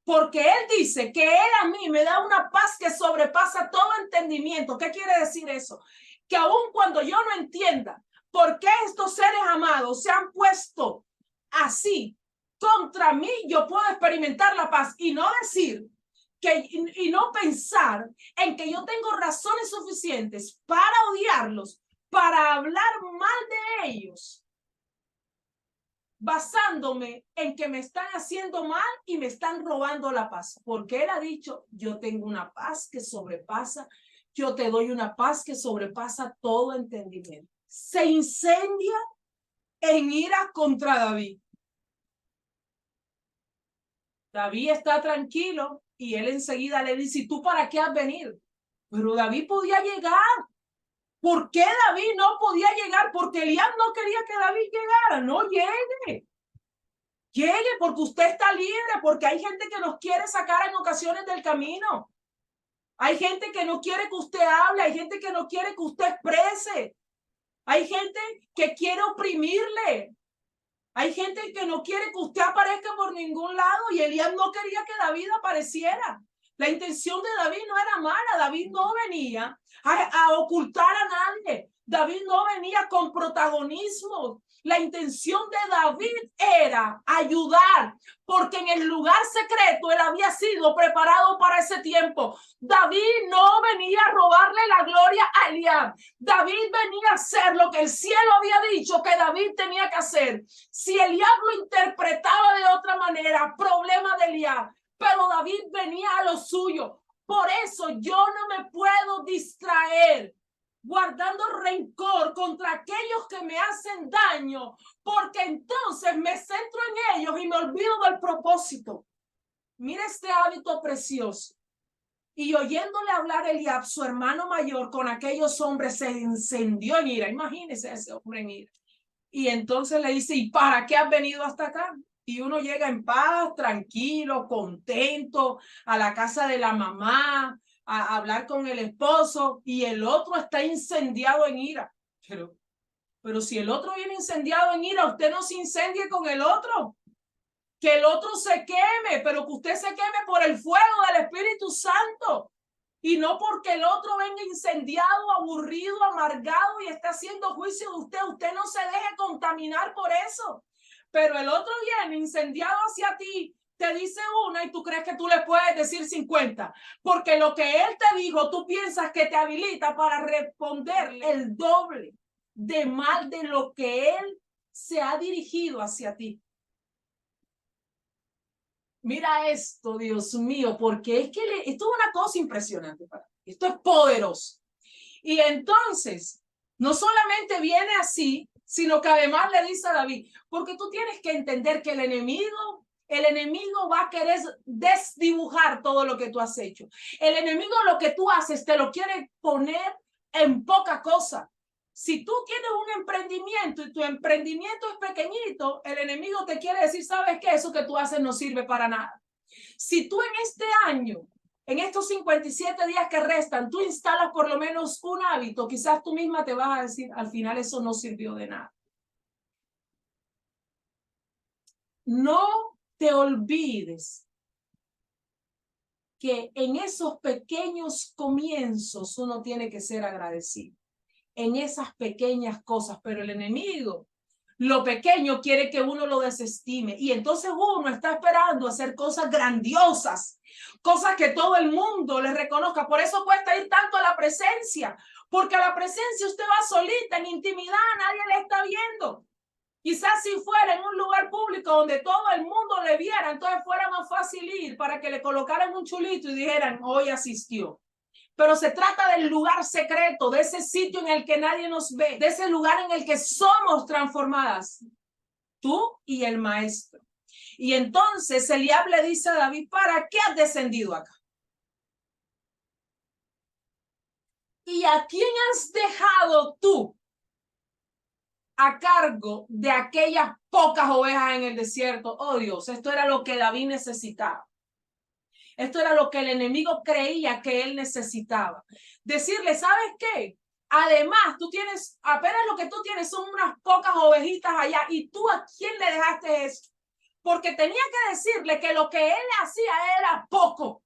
Porque Él dice que Él a mí me da una paz que sobrepasa todo entendimiento. ¿Qué quiere decir eso? Que aun cuando yo no entienda por qué estos seres amados se han puesto así contra mí, yo puedo experimentar la paz y no decir y no pensar en que yo tengo razones suficientes para odiarlos, para hablar mal de ellos, basándome en que me están haciendo mal y me están robando la paz. Porque Él ha dicho, yo tengo una paz que sobrepasa, yo te doy una paz que sobrepasa todo entendimiento. Se incendia en ira contra David. David está tranquilo y él enseguida le dice, ¿y tú para qué has venido? Pero David podía llegar. ¿Por qué David no podía llegar? Porque Eliab no quería que David llegara. No llegue. Llegue porque usted está libre, porque hay gente que nos quiere sacar en ocasiones del camino. Hay gente que no quiere que usted hable, hay gente que no quiere que usted exprese. Hay gente que quiere oprimirle. Hay gente que no quiere que usted aparezca por ningún lado y Eliab no quería que David apareciera. La intención de David no era mala. David no venía a ocultar a nadie. David no venía con protagonismo. La intención de David era ayudar, porque en el lugar secreto él había sido preparado para ese tiempo. David no venía a robarle la gloria a Eliab. David venía a hacer lo que el cielo había dicho que David tenía que hacer. Si Eliab lo interpretaba de otra manera, problema de Eliab, pero David venía a lo suyo. Por eso yo no me puedo distraer guardando rencor contra aquellos que me hacen daño, porque entonces me centro en ellos y me olvido del propósito. Mira este hábito precioso. Y oyéndole hablar Eliab, su hermano mayor, con aquellos hombres, se encendió en ira. Imagínese a ese hombre en ira. Y entonces le dice, ¿y para qué has venido hasta acá? Y uno llega en paz, tranquilo, contento, a la casa de la mamá, a hablar con el esposo, y el otro está incendiado en ira. Pero si el otro viene incendiado en ira, usted no se incendie con el otro. Que el otro se queme, pero que usted se queme por el fuego del Espíritu Santo. Y no porque el otro venga incendiado, aburrido, amargado y esté haciendo juicio de usted. Usted no se deje contaminar por eso. Pero el otro viene incendiado hacia ti, te dice una y tú crees que tú le puedes decir 50. Porque lo que él te dijo, tú piensas que te habilita para responderle el doble de mal de lo que él se ha dirigido hacia ti. Mira esto, Dios mío, porque es que esto es una cosa impresionante. Esto es poderoso. Y entonces, no solamente viene así, sino que además le dice a David, porque tú tienes que entender que el enemigo va a querer desdibujar todo lo que tú has hecho. El enemigo lo que tú haces te lo quiere poner en poca cosa. Si tú tienes un emprendimiento y tu emprendimiento es pequeñito, el enemigo te quiere decir, ¿sabes qué? Eso que tú haces no sirve para nada. Si tú en este año, en estos 57 días que restan, tú instalas por lo menos un hábito, quizás tú misma te vas a decir, al final eso no sirvió de nada. No te olvides que en esos pequeños comienzos uno tiene que ser agradecido. En esas pequeñas cosas, pero el enemigo, lo pequeño quiere que uno lo desestime y entonces uno está esperando hacer cosas grandiosas, cosas que todo el mundo le reconozca. Por eso cuesta ir tanto a la presencia, porque a la presencia usted va solita, en intimidad, nadie le está viendo. Quizás si fuera en un lugar público donde todo el mundo le viera, entonces fuera más fácil ir para que le colocaran un chulito y dijeran, hoy asistió. Pero se trata del lugar secreto, de ese sitio en el que nadie nos ve, de ese lugar en el que somos transformadas, tú y el maestro. Y entonces Eliab le dice a David, ¿para qué has descendido acá? ¿Y a quién has dejado tú a cargo de aquellas pocas ovejas en el desierto? Oh Dios, esto era lo que David necesitaba. Esto era lo que el enemigo creía que él necesitaba. Decirle, ¿sabes qué? Además, tú tienes, apenas lo que tú tienes son unas pocas ovejitas allá. ¿Y tú a quién le dejaste eso? Porque tenía que decirle que lo que él hacía era poco.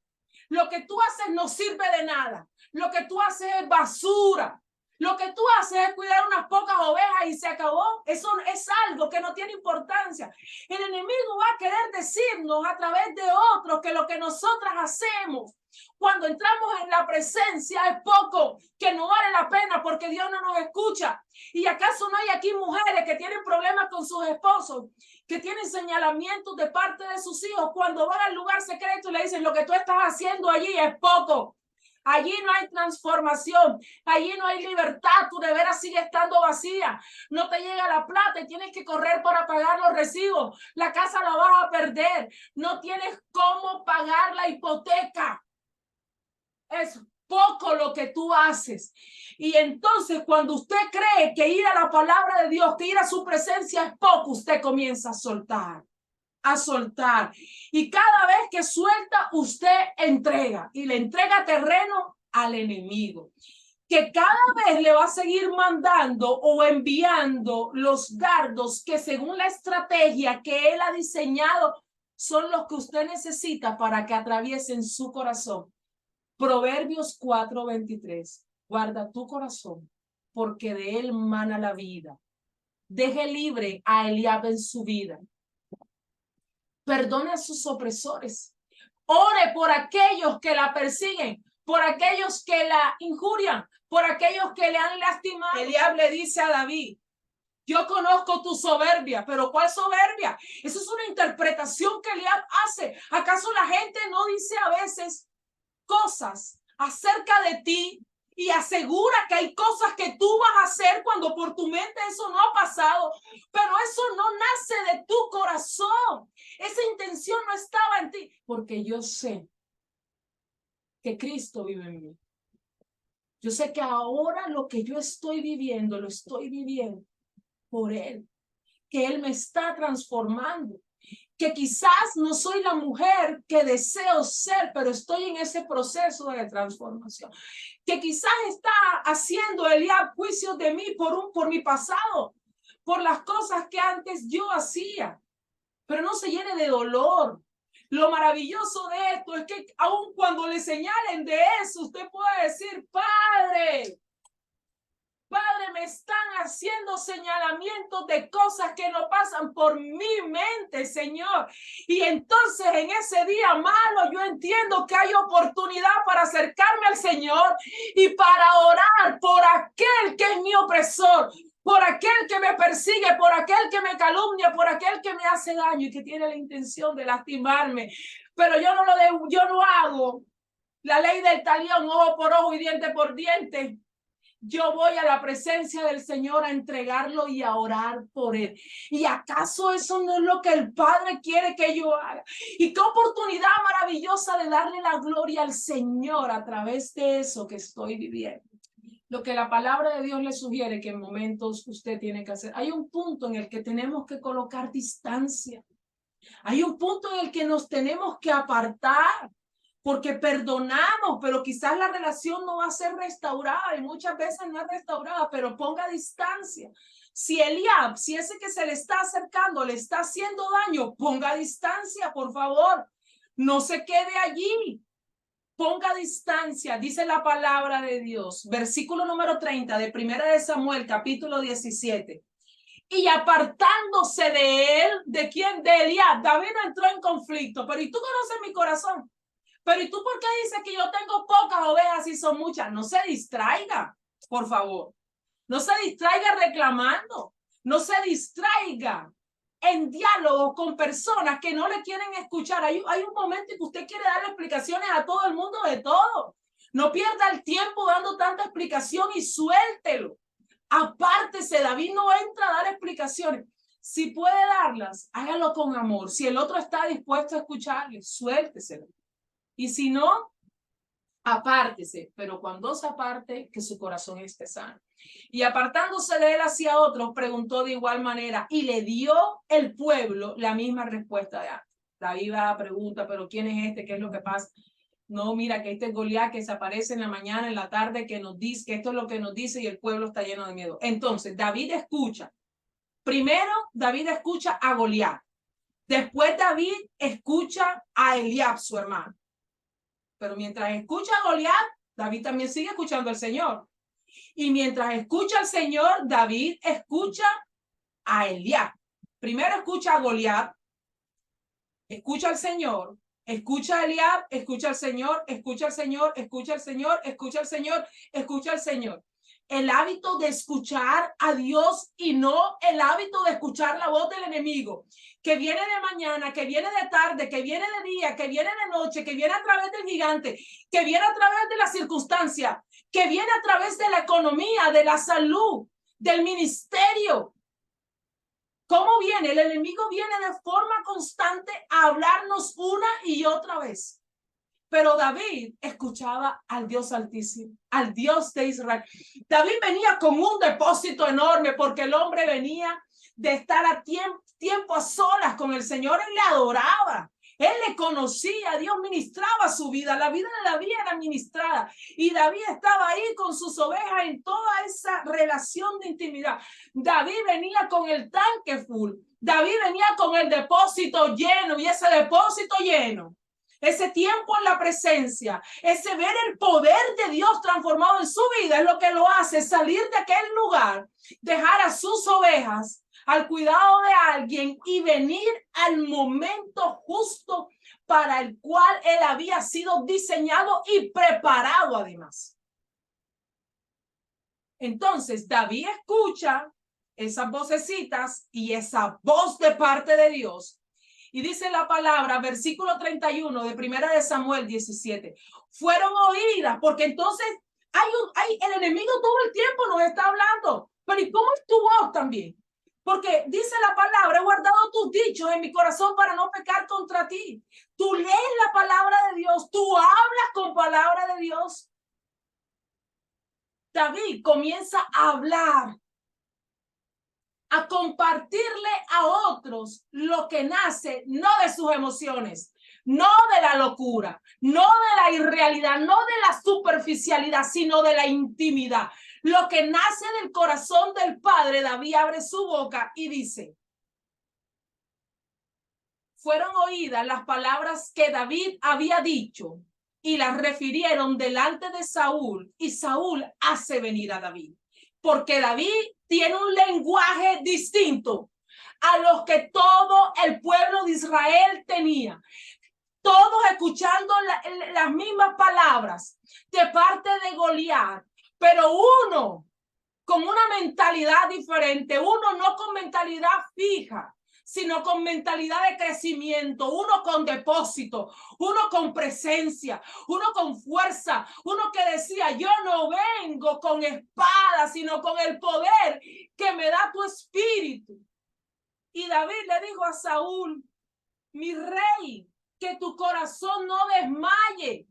Lo que tú haces no sirve de nada. Lo que tú haces es basura. Lo que tú haces es cuidar unas pocas ovejas y se acabó. Eso es algo que no tiene importancia. El enemigo va a querer decirnos a través de otros que lo que nosotras hacemos cuando entramos en la presencia es poco, que no vale la pena porque Dios no nos escucha. ¿Y acaso no hay aquí mujeres que tienen problemas con sus esposos, que tienen señalamientos de parte de sus hijos cuando van al lugar secreto y le dicen lo que tú estás haciendo allí es poco? Allí no hay transformación, allí no hay libertad, tu nevera sigue estando vacía, no te llega la plata y tienes que correr para pagar los recibos, la casa la vas a perder, no tienes cómo pagar la hipoteca. Es poco lo que tú haces. Y entonces cuando usted cree que ir a la palabra de Dios, que ir a su presencia es poco, usted comienza a soltar. Y cada vez que suelta, usted entrega y le entrega terreno al enemigo, que cada vez le va a seguir mandando o enviando los dardos que según la estrategia que él ha diseñado son los que usted necesita para que atraviesen su corazón. Proverbios 4:23. Guarda tu corazón, porque de él mana la vida. Deje libre a Eliab en su vida. Perdone a sus opresores. Ore por aquellos que la persiguen, por aquellos que la injurian, por aquellos que le han lastimado. Eliab le dice a David, yo conozco tu soberbia, pero ¿cuál soberbia? Eso es una interpretación que Eliab hace. ¿Acaso la gente no dice a veces cosas acerca de ti y asegura que hay cosas que tú vas a hacer cuando por tu mente eso no ha pasado? Pero eso no nace de tu corazón. Esa intención no estaba en ti, porque yo sé que Cristo vive en mí. Yo sé que ahora lo que yo estoy viviendo, lo estoy viviendo por Él, que Él me está transformando, que quizás no soy la mujer que deseo ser, pero estoy en ese proceso de transformación, que quizás está haciendo Eliab juicios de mí por mi pasado, por las cosas que antes yo hacía, pero no se llene de dolor. Lo maravilloso de esto es que aun cuando le señalen de eso, usted puede decir, Padre, me están haciendo señalamientos de cosas que no pasan por mi mente, Señor. Y entonces en ese día malo yo entiendo que hay oportunidad para acercarme al Señor y para orar por aquel que es mi opresor, por aquel que me persigue, por aquel que me calumnia, por aquel que me hace daño y que tiene la intención de lastimarme. Pero yo no hago la ley del talión, ojo por ojo y diente por diente. Yo voy a la presencia del Señor a entregarlo y a orar por él. ¿Y acaso eso no es lo que el Padre quiere que yo haga? Y qué oportunidad maravillosa de darle la gloria al Señor a través de eso que estoy viviendo. Lo que la palabra de Dios le sugiere que en momentos usted tiene que hacer. Hay un punto en el que tenemos que colocar distancia. Hay un punto en el que nos tenemos que apartar. Porque perdonamos, pero quizás la relación no va a ser restaurada y muchas veces no es restaurada, pero ponga distancia. Si Eliab, si ese que se le está acercando le está haciendo daño, ponga distancia, por favor. No se quede allí. Ponga distancia, dice la palabra de Dios. Versículo número 30 de Primera de Samuel, capítulo 17. Y apartándose de él, ¿de quién? De Eliab. David no entró en conflicto, pero ¿y tú conoces mi corazón? Pero ¿y tú por qué dices que yo tengo pocas ovejas y son muchas? No se distraiga, por favor. No se distraiga reclamando. No se distraiga en diálogo con personas que no le quieren escuchar. Hay un momento en que usted quiere darle explicaciones a todo el mundo de todo. No pierda el tiempo dando tanta explicación y suéltelo. Apártese, David no entra a dar explicaciones. Si puede darlas, hágalo con amor. Si el otro está dispuesto a escucharle, suélteselo. Y si no, apártese, pero cuando se aparte, que su corazón esté sano. Y apartándose de él hacia otros, preguntó de igual manera, y le dio el pueblo la misma respuesta de antes. David pregunta, pero ¿quién es este? ¿Qué es lo que pasa? No, mira, que este es Goliat que se aparece en la mañana, en la tarde, que nos dice, que esto es lo que nos dice, y el pueblo está lleno de miedo. Entonces, David escucha. Primero, David escucha a Goliat. Después, David escucha a Eliab, su hermano. Pero mientras escucha a Goliat, David también sigue escuchando al Señor. Y mientras escucha al Señor, David escucha a Eliab. Primero escucha a Goliat, escucha al Señor, escucha a Eliab, escucha al Señor, escucha al Señor, escucha al Señor, escucha al Señor, escucha al Señor. El hábito de escuchar a Dios y no el hábito de escuchar la voz del enemigo, que viene de mañana, que viene de tarde, que viene de día, que viene de noche, que viene a través del gigante, que viene a través de la circunstancia, que viene a través de la economía, de la salud, del ministerio. ¿Cómo viene? El enemigo viene de forma constante a hablarnos una y otra vez. Pero David escuchaba al Dios Altísimo, al Dios de Israel. David venía con un depósito enorme porque el hombre venía de estar a tiempo a solas con el Señor. Él le adoraba, él le conocía, Dios ministraba su vida, la vida de David era ministrada. Y David estaba ahí con sus ovejas en toda esa relación de intimidad. David venía con el tanque full. David venía con el depósito lleno y ese depósito lleno. Ese tiempo en la presencia, ese ver el poder de Dios transformado en su vida es lo que lo hace salir de aquel lugar, dejar a sus ovejas al cuidado de alguien y venir al momento justo para el cual él había sido diseñado y preparado además. Entonces David escucha esas vocecitas y esa voz de parte de Dios. Y dice la palabra, versículo 31 de Primera de Samuel 17, fueron oídas, porque entonces el enemigo todo el tiempo nos está hablando, pero ¿y cómo es tu voz también? Porque dice la palabra, he guardado tus dichos en mi corazón para no pecar contra ti. Tú lees la palabra de Dios, tú hablas con palabra de Dios. David comienza a hablar, a compartirle a otros lo que nace no de sus emociones, no de la locura, no de la irrealidad, no de la superficialidad, sino de la intimidad. Lo que nace del corazón del Padre. David abre su boca y dice, fueron oídas las palabras que David había dicho y las refirieron delante de Saúl, y Saúl hace venir a David. Porque David tiene un lenguaje distinto a los que todo el pueblo de Israel tenía. Todos escuchando las mismas palabras de parte de Goliat, pero uno con una mentalidad diferente, uno no con mentalidad fija, sino con mentalidad de crecimiento, uno con depósito, uno con presencia, uno con fuerza, uno que decía, yo no vengo con espada, sino con el poder que me da tu espíritu. Y David le dijo a Saúl, mi rey, que tu corazón no desmaye.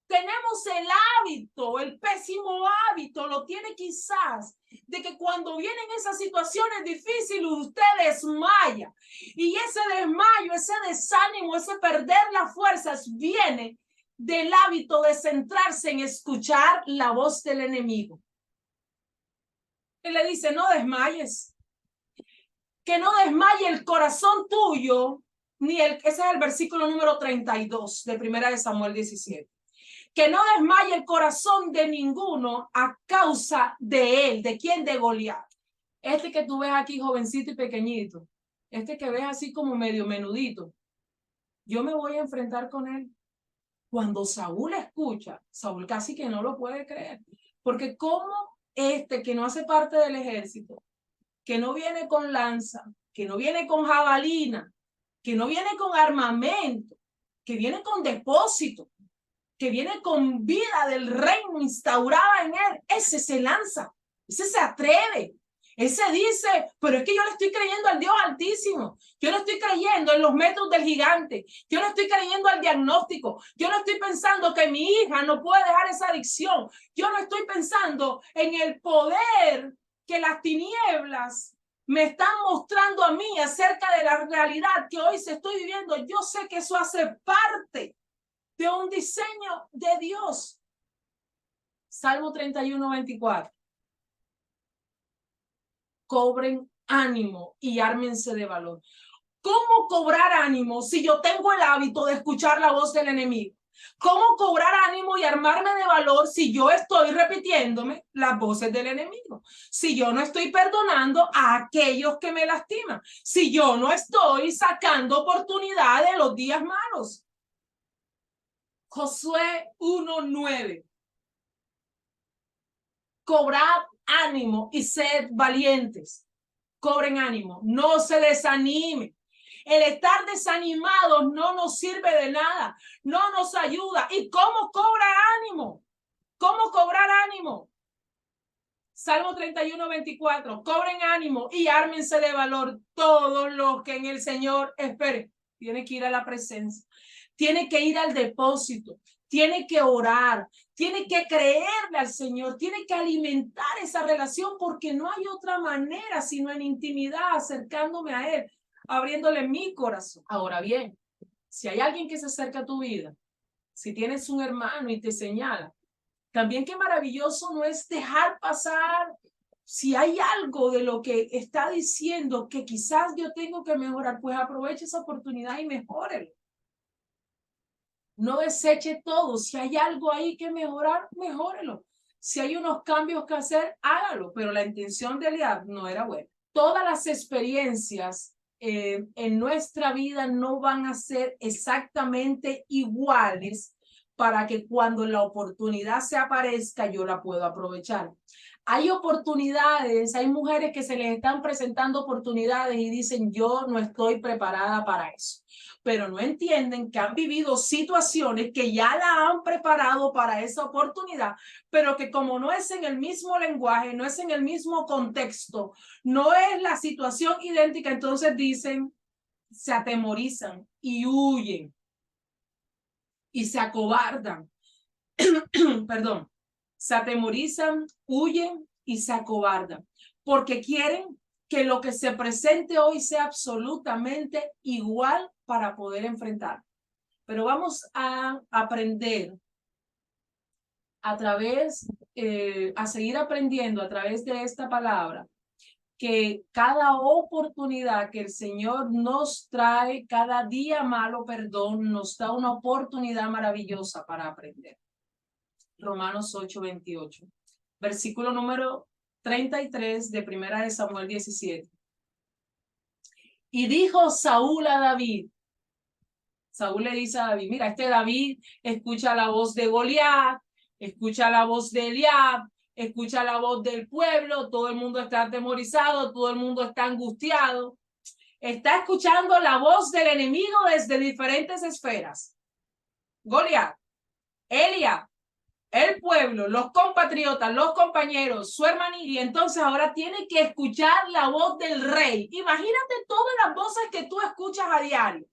Tenemos el hábito, el pésimo hábito, lo tiene quizás, de que cuando vienen esas situaciones difíciles, usted desmaya. Y ese desmayo, ese desánimo, ese perder las fuerzas, viene del hábito de centrarse en escuchar la voz del enemigo. Él le dice, no desmayes. Que no desmaye el corazón tuyo, ese es el versículo número 32 de Primera de Samuel 17. Que no desmaye el corazón de ninguno a causa de él. ¿De quién? De Goliat. Este que tú ves aquí jovencito y pequeñito. Este que ves así como medio menudito. Yo me voy a enfrentar con él. Cuando Saúl escucha, Saúl casi que no lo puede creer. Porque como este que no hace parte del ejército, que no viene con lanza, que no viene con jabalina, que no viene con armamento, que viene con depósito, que viene con vida del reino instaurada en él, ese se lanza, ese se atreve, Ese dice, pero es que yo le estoy creyendo al Dios Altísimo. Yo no estoy creyendo en los metros del gigante. Yo no estoy creyendo al diagnóstico. Yo no estoy pensando que mi hija no puede dejar esa adicción. Yo no estoy pensando en el poder que las tinieblas me están mostrando a mí acerca de la realidad que hoy se estoy viviendo. Yo sé que eso hace parte de un diseño de Dios. Salmo 31:24. Cobren ánimo y ármense de valor. ¿Cómo cobrar ánimo si yo tengo el hábito de escuchar la voz del enemigo? ¿Cómo cobrar ánimo y armarme de valor si yo estoy repitiéndome las voces del enemigo? Si yo no estoy perdonando a aquellos que me lastiman. Si yo no estoy sacando oportunidad de los días malos. Josué 1:9. Cobrad ánimo y sed valientes. Cobren ánimo, no se desanimen. El estar desanimados no nos sirve de nada, no nos ayuda. ¿Y cómo cobrar ánimo? ¿Cómo cobrar ánimo? Salmo 31:24. Cobren ánimo y ármense de valor todos los que en el Señor esperen. Tiene que ir a la presencia, tiene que ir al depósito, tiene que orar, tiene que creerle al Señor, tiene que alimentar esa relación porque no hay otra manera sino en intimidad, acercándome a Él, abriéndole mi corazón. Ahora bien, si hay alguien que se acerca a tu vida, si tienes un hermano y te señala, también qué maravilloso no es dejar pasar. Si hay algo de lo que está diciendo que quizás yo tengo que mejorar, pues aproveche esa oportunidad y mejórelo. No deseche todo. Si hay algo ahí que mejorar, mejórelo. Si hay unos cambios que hacer, hágalo. Pero la intención de Eliab no era buena. Todas las experiencias en nuestra vida no van a ser exactamente iguales para que cuando la oportunidad se aparezca yo la pueda aprovechar. Hay oportunidades, hay mujeres que se les están presentando oportunidades y dicen yo no estoy preparada para eso, pero no entienden que han vivido situaciones que ya la han preparado para esa oportunidad, pero que como no es en el mismo lenguaje, no es en el mismo contexto, no es la situación idéntica, entonces dicen, se atemorizan y huyen y se acobardan. Perdón, se atemorizan, huyen y se acobardan porque quieren que lo que se presente hoy sea absolutamente igual para poder enfrentar. Pero vamos a aprender a través, a seguir aprendiendo a través de esta palabra, que cada oportunidad que el Señor nos trae, cada día malo, perdón, nos da una oportunidad maravillosa para aprender. Romanos 8:28, versículo número 33 de Primera de Samuel 17. Y dijo Saúl a David, Saúl le dice a David, mira, este David escucha la voz de Goliat, escucha la voz de Eliab, escucha la voz del pueblo, todo el mundo está atemorizado, todo el mundo está angustiado, está escuchando la voz del enemigo desde diferentes esferas. Goliat, Eliab, el pueblo, los compatriotas, los compañeros, su hermanito, y entonces ahora tiene que escuchar la voz del rey. Imagínate todas las voces que tú escuchas a diario,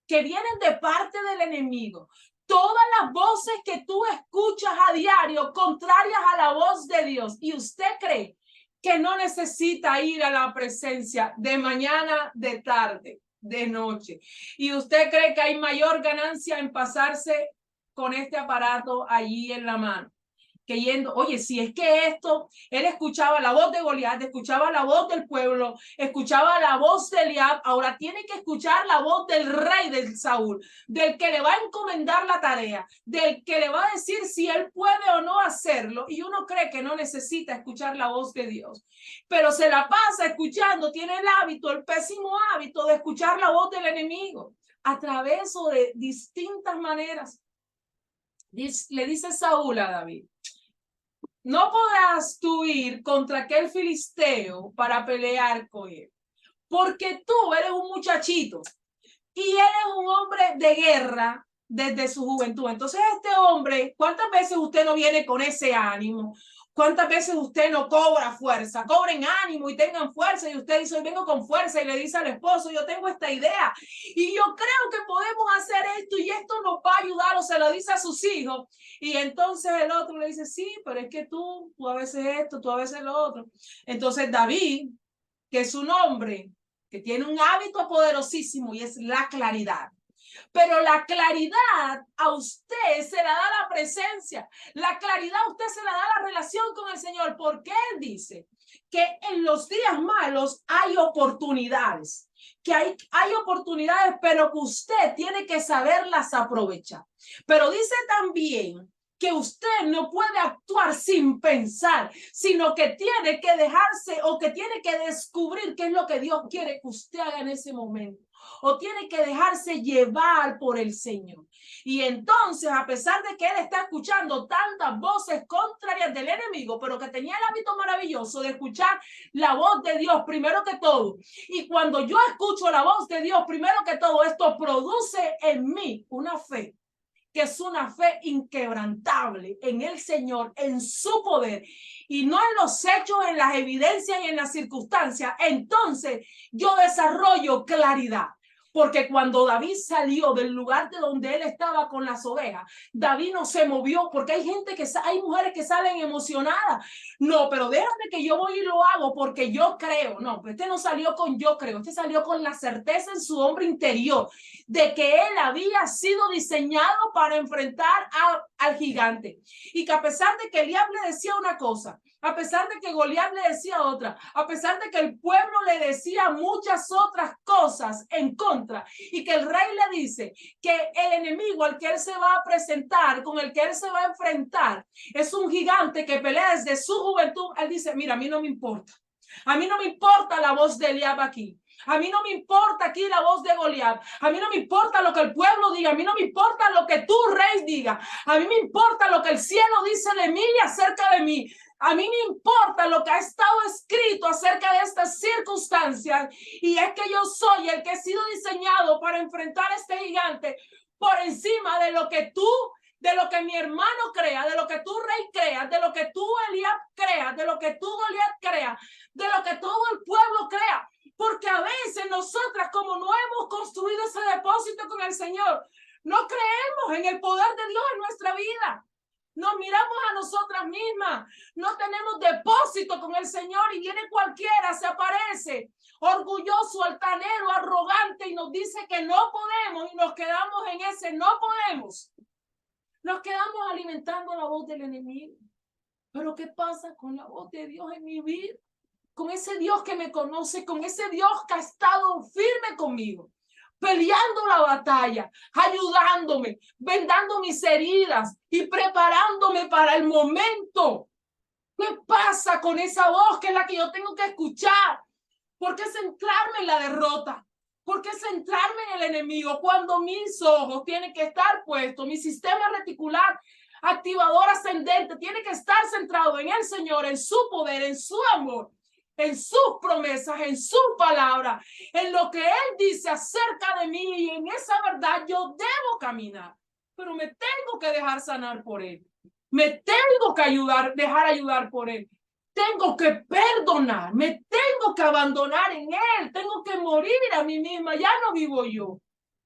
que vienen de parte del enemigo. Todas las voces que tú escuchas a diario, contrarias a la voz de Dios. Y usted cree que no necesita ir a la presencia de mañana, de tarde, de noche. Y usted cree que hay mayor ganancia en pasarse con este aparato allí en la mano, que yendo, oye, si es que esto, él escuchaba la voz de Goliat, escuchaba la voz del pueblo, escuchaba la voz de Eliab, ahora tiene que escuchar la voz del rey de Saúl, del que le va a encomendar la tarea, del que le va a decir si él puede o no hacerlo, y uno cree que no necesita escuchar la voz de Dios, pero se la pasa escuchando, tiene el hábito, el pésimo hábito de escuchar la voz del enemigo, a través o de distintas maneras. Le dice Saúl a David, no podrás tú ir contra aquel filisteo para pelear con él, porque tú eres un muchachito y él es un hombre de guerra desde su juventud. Entonces este hombre, ¿cuántas veces usted no viene con ese ánimo? ¿Cuántas veces usted no cobra fuerza? Cobren ánimo y tengan fuerza. Y usted dice, hoy vengo con fuerza, y le dice al esposo, yo tengo esta idea y yo creo que podemos hacer esto y esto nos va a ayudar, o se lo dice a sus hijos. Y entonces el otro le dice, sí, pero es que tú a veces esto, tú a veces lo otro. Entonces David, que es un hombre que tiene un hábito poderosísimo y es la claridad. Pero la claridad a usted se la da la presencia. La claridad a usted se la da la relación con el Señor. Porque Él dice que en los días malos hay oportunidades. Que hay oportunidades, pero que usted tiene que saberlas aprovechar. Pero dice también que usted no puede actuar sin pensar, sino que tiene que dejarse o que tiene que descubrir qué es lo que Dios quiere que usted haga en ese momento. O tiene que dejarse llevar por el Señor. Y entonces, a pesar de que él está escuchando tantas voces contrarias del enemigo, pero que tenía el hábito maravilloso de escuchar la voz de Dios primero que todo. Y cuando yo escucho la voz de Dios primero que todo, esto produce en mí una fe, que es una fe inquebrantable en el Señor, en su poder, y no en los hechos, en las evidencias y en las circunstancias. Entonces yo desarrollo claridad. Porque cuando David salió del lugar de donde él estaba con las ovejas, David no se movió, porque hay gente hay mujeres que salen emocionadas. No, pero déjame que yo voy y lo hago porque yo creo. No, este no salió con yo creo, este salió con la certeza en su hombre interior de que él había sido diseñado para enfrentar al gigante. Y que a pesar de que Eliab le decía una cosa, a pesar de que Goliat le decía otra, a pesar de que el pueblo le decía muchas otras cosas en contra, y que el rey le dice que el enemigo al que él se va a presentar, con el que él se va a enfrentar, es un gigante que pelea desde su juventud, él dice, mira, a mí no me importa. A mí no me importa la voz de Eliab aquí. A mí no me importa aquí la voz de Goliat. A mí no me importa lo que el pueblo diga. A mí no me importa lo que tu rey diga. A mí me importa lo que el cielo dice de mí y acerca de mí. A mí me importa lo que ha estado escrito acerca de estas circunstancias. Y es que yo soy el que he sido diseñado para enfrentar a este gigante por encima de lo que tú, de lo que mi hermano crea, de lo que tu rey crea, de lo que tú Eliab crea, de lo que tú Goliat crea, de lo que todo el pueblo crea. Porque a veces nosotras, como no hemos construido ese depósito con el Señor, no creemos en el poder de Dios en nuestra vida. Nos miramos a nosotras mismas, no tenemos depósito con el Señor y viene cualquiera, se aparece orgulloso, altanero, arrogante y nos dice que no podemos y nos quedamos en ese no podemos. Nos quedamos alimentando la voz del enemigo. Pero ¿qué pasa con la voz de Dios en mi vida? Con ese Dios que me conoce, con ese Dios que ha estado firme conmigo, peleando la batalla, ayudándome, vendando mis heridas y preparándome para el momento. ¿Qué pasa con esa voz que es la que yo tengo que escuchar? ¿Por qué centrarme en la derrota? ¿Por qué centrarme en el enemigo cuando mis ojos tienen que estar puestos, mi sistema reticular activador ascendente tiene que estar centrado en el Señor, en su poder, en su amor, en sus promesas, en su palabra, en lo que Él dice acerca de mí, y en esa verdad yo debo caminar, pero me tengo que dejar sanar por Él, me tengo que dejar ayudar por Él, tengo que perdonar, me tengo que abandonar en Él, tengo que morir a mí misma, ya no vivo yo.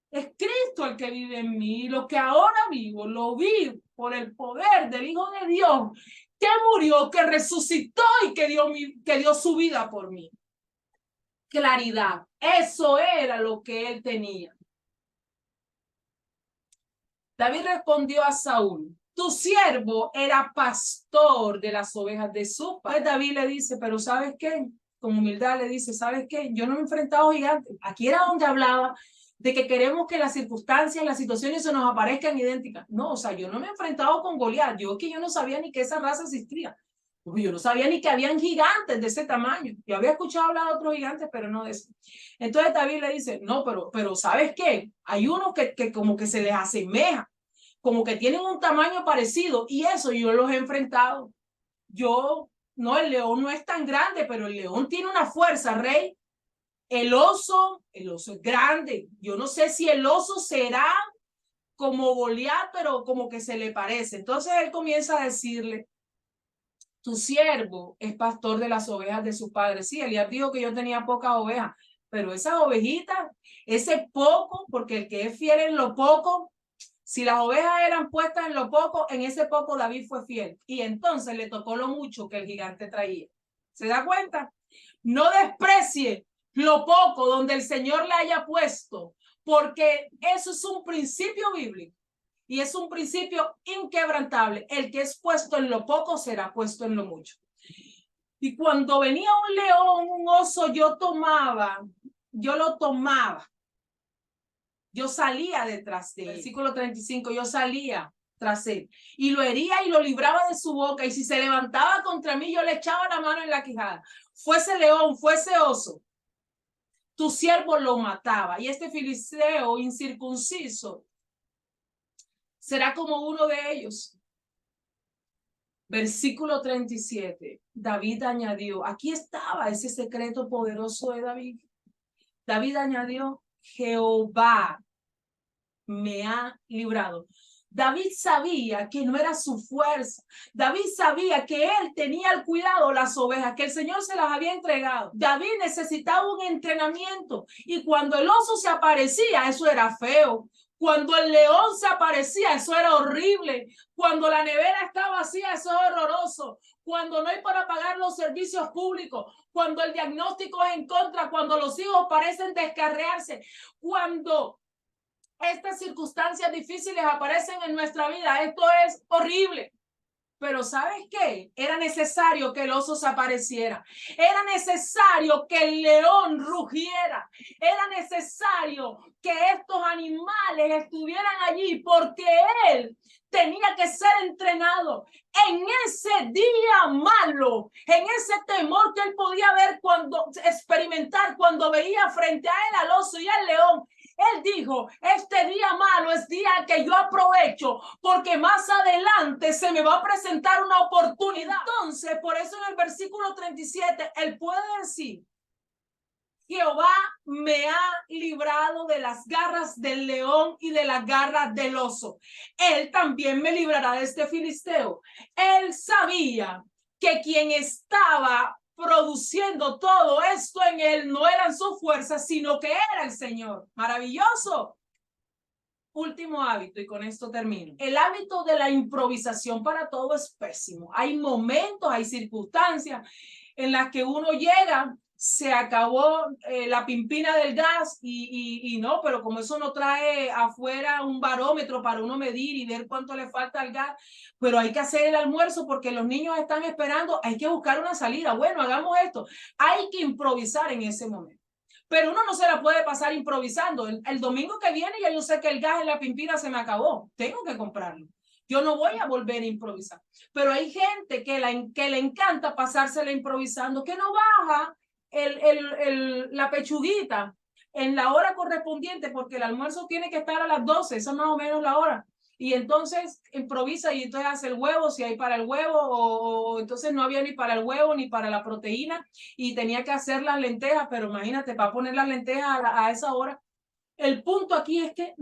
Es Cristo el que vive en mí, y lo que ahora vivo, lo vivo por el poder del Hijo de Dios, que murió, que resucitó y que dio su vida por mí. Claridad, eso era lo que él tenía. David respondió a Saúl, tu siervo era pastor de las ovejas de su padre. David le dice, pero ¿sabes qué? Con humildad le dice, ¿sabes qué? Yo no me he enfrentado a gigantes. Aquí era donde hablaba de que queremos que las circunstancias, las situaciones se nos aparezcan idénticas. No, o sea, yo no me he enfrentado con Goliat. Yo no sabía ni que esa raza existía. Yo no sabía ni que habían gigantes de ese tamaño. Yo había escuchado hablar de otros gigantes, pero no de ese. Entonces David le dice, no, pero ¿sabes qué? Hay unos que como que se les asemeja, como que tienen un tamaño parecido, y eso yo los he enfrentado. No, el león no es tan grande, pero el león tiene una fuerza, rey. El oso es grande. Yo no sé si el oso será como Goliat, pero como que se le parece. Entonces él comienza a decirle, tu siervo es pastor de las ovejas de su padre. Sí, Elías dijo que yo tenía pocas ovejas, pero esas ovejitas, ese poco, porque el que es fiel en lo poco, si las ovejas eran puestas en lo poco, en ese poco David fue fiel. Y entonces le tocó lo mucho que el gigante traía. ¿Se da cuenta? No desprecie lo poco donde el Señor le haya puesto, porque eso es un principio bíblico. Y es un principio inquebrantable. El que es puesto en lo poco será puesto en lo mucho. Y cuando venía un león, un oso, yo lo tomaba. Yo salía detrás de él. Versículo 35, yo salía tras él. Y lo hería y lo libraba de su boca. Y si se levantaba contra mí, yo le echaba la mano en la quijada. Fuese león, fuese oso, tu siervo lo mataba. Y este filisteo incircunciso será como uno de ellos. Versículo 37, David añadió, aquí estaba ese secreto poderoso de David. David añadió, Jehová me ha librado. David sabía que no era su fuerza. David sabía que él tenía el cuidado de las ovejas, que el Señor se las había entregado. David necesitaba un entrenamiento y cuando el oso se aparecía, eso era feo. Cuando el león se aparecía, eso era horrible. Cuando la nevera está vacía, eso es horroroso. Cuando no hay para pagar los servicios públicos, cuando el diagnóstico es en contra, cuando los hijos parecen descarriarse, cuando estas circunstancias difíciles aparecen en nuestra vida, esto es horrible. Pero ¿sabes qué? Era necesario que el oso se apareciera. Era necesario que el león rugiera. Era necesario que estos animales estuvieran allí porque él tenía que ser entrenado en ese día malo, en ese temor que él podía ver experimentar cuando veía frente a él al oso y al león. Él dijo, este día malo es día que yo aprovecho porque más adelante se me va a presentar una oportunidad. Entonces, por eso en el versículo 37, él puede decir, Jehová me ha librado de las garras del león y de las garras del oso. Él también me librará de este filisteo. Él sabía que quien estaba produciendo todo esto en él no eran sus fuerzas, sino que era el Señor. Maravilloso. Último hábito, y con esto termino. El hábito de la improvisación para todo es pésimo. Hay momentos, hay circunstancias en las que uno llega, se acabó la pimpina del gas y no, pero como eso no trae afuera un barómetro para uno medir y ver cuánto le falta al gas, pero hay que hacer el almuerzo porque los niños están esperando, hay que buscar una salida. Bueno, hagamos esto. Hay que improvisar en ese momento. Pero uno no se la puede pasar improvisando. El domingo que viene ya yo sé que el gas en la pimpina se me acabó. Tengo que comprarlo. Yo no voy a volver a improvisar. Pero hay gente que le encanta pasársela improvisando, que no baja la pechuguita en la hora correspondiente porque el almuerzo tiene que estar a las 12, esa es más o menos la hora. Y entonces improvisa y entonces hace el huevo, si hay para el huevo, o entonces no había ni para el huevo ni para la proteína y tenía que hacer las lentejas, pero imagínate, para poner las lentejas a esa hora. El punto aquí es que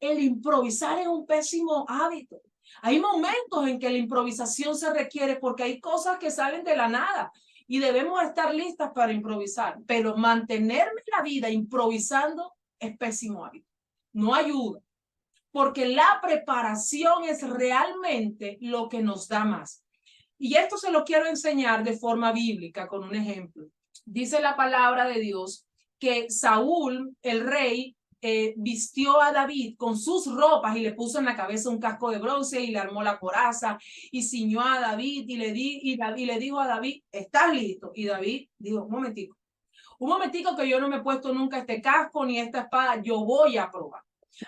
el improvisar es un pésimo hábito. Hay momentos en que la improvisación se requiere porque hay cosas que salen de la nada y debemos estar listas para improvisar, pero mantenerme en la vida improvisando es pésimo hábito. No ayuda, porque la preparación es realmente lo que nos da más. Y esto se lo quiero enseñar de forma bíblica con un ejemplo. Dice la palabra de Dios que Saúl, el rey, vistió a David con sus ropas y le puso en la cabeza un casco de bronce y le armó la coraza y ciñó a David y le dijo a David, ¿estás listo? Y David dijo, un momentico que yo no me he puesto nunca este casco ni esta espada, yo voy a probar.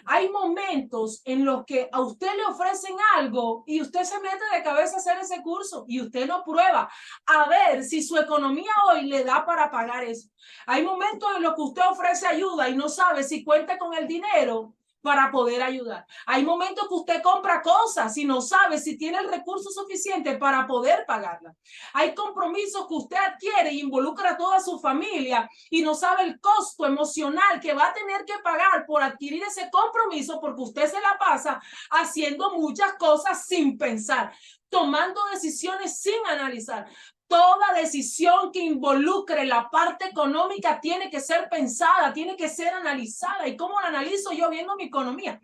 Hay momentos en los que a usted le ofrecen algo y usted se mete de cabeza a hacer ese curso y usted no prueba a ver si su economía hoy le da para pagar eso. Hay momentos en los que usted ofrece ayuda y no sabe si cuenta con el dinero para poder ayudar. Hay momentos que usted compra cosas y no sabe si tiene el recurso suficiente para poder pagarlas. Hay compromisos que usted adquiere y involucra a toda su familia y no sabe el costo emocional que va a tener que pagar por adquirir ese compromiso, porque usted se la pasa haciendo muchas cosas sin pensar, tomando decisiones sin analizar. Toda decisión que involucre la parte económica tiene que ser pensada, tiene que ser analizada. ¿Y cómo la analizo yo? Viendo mi economía.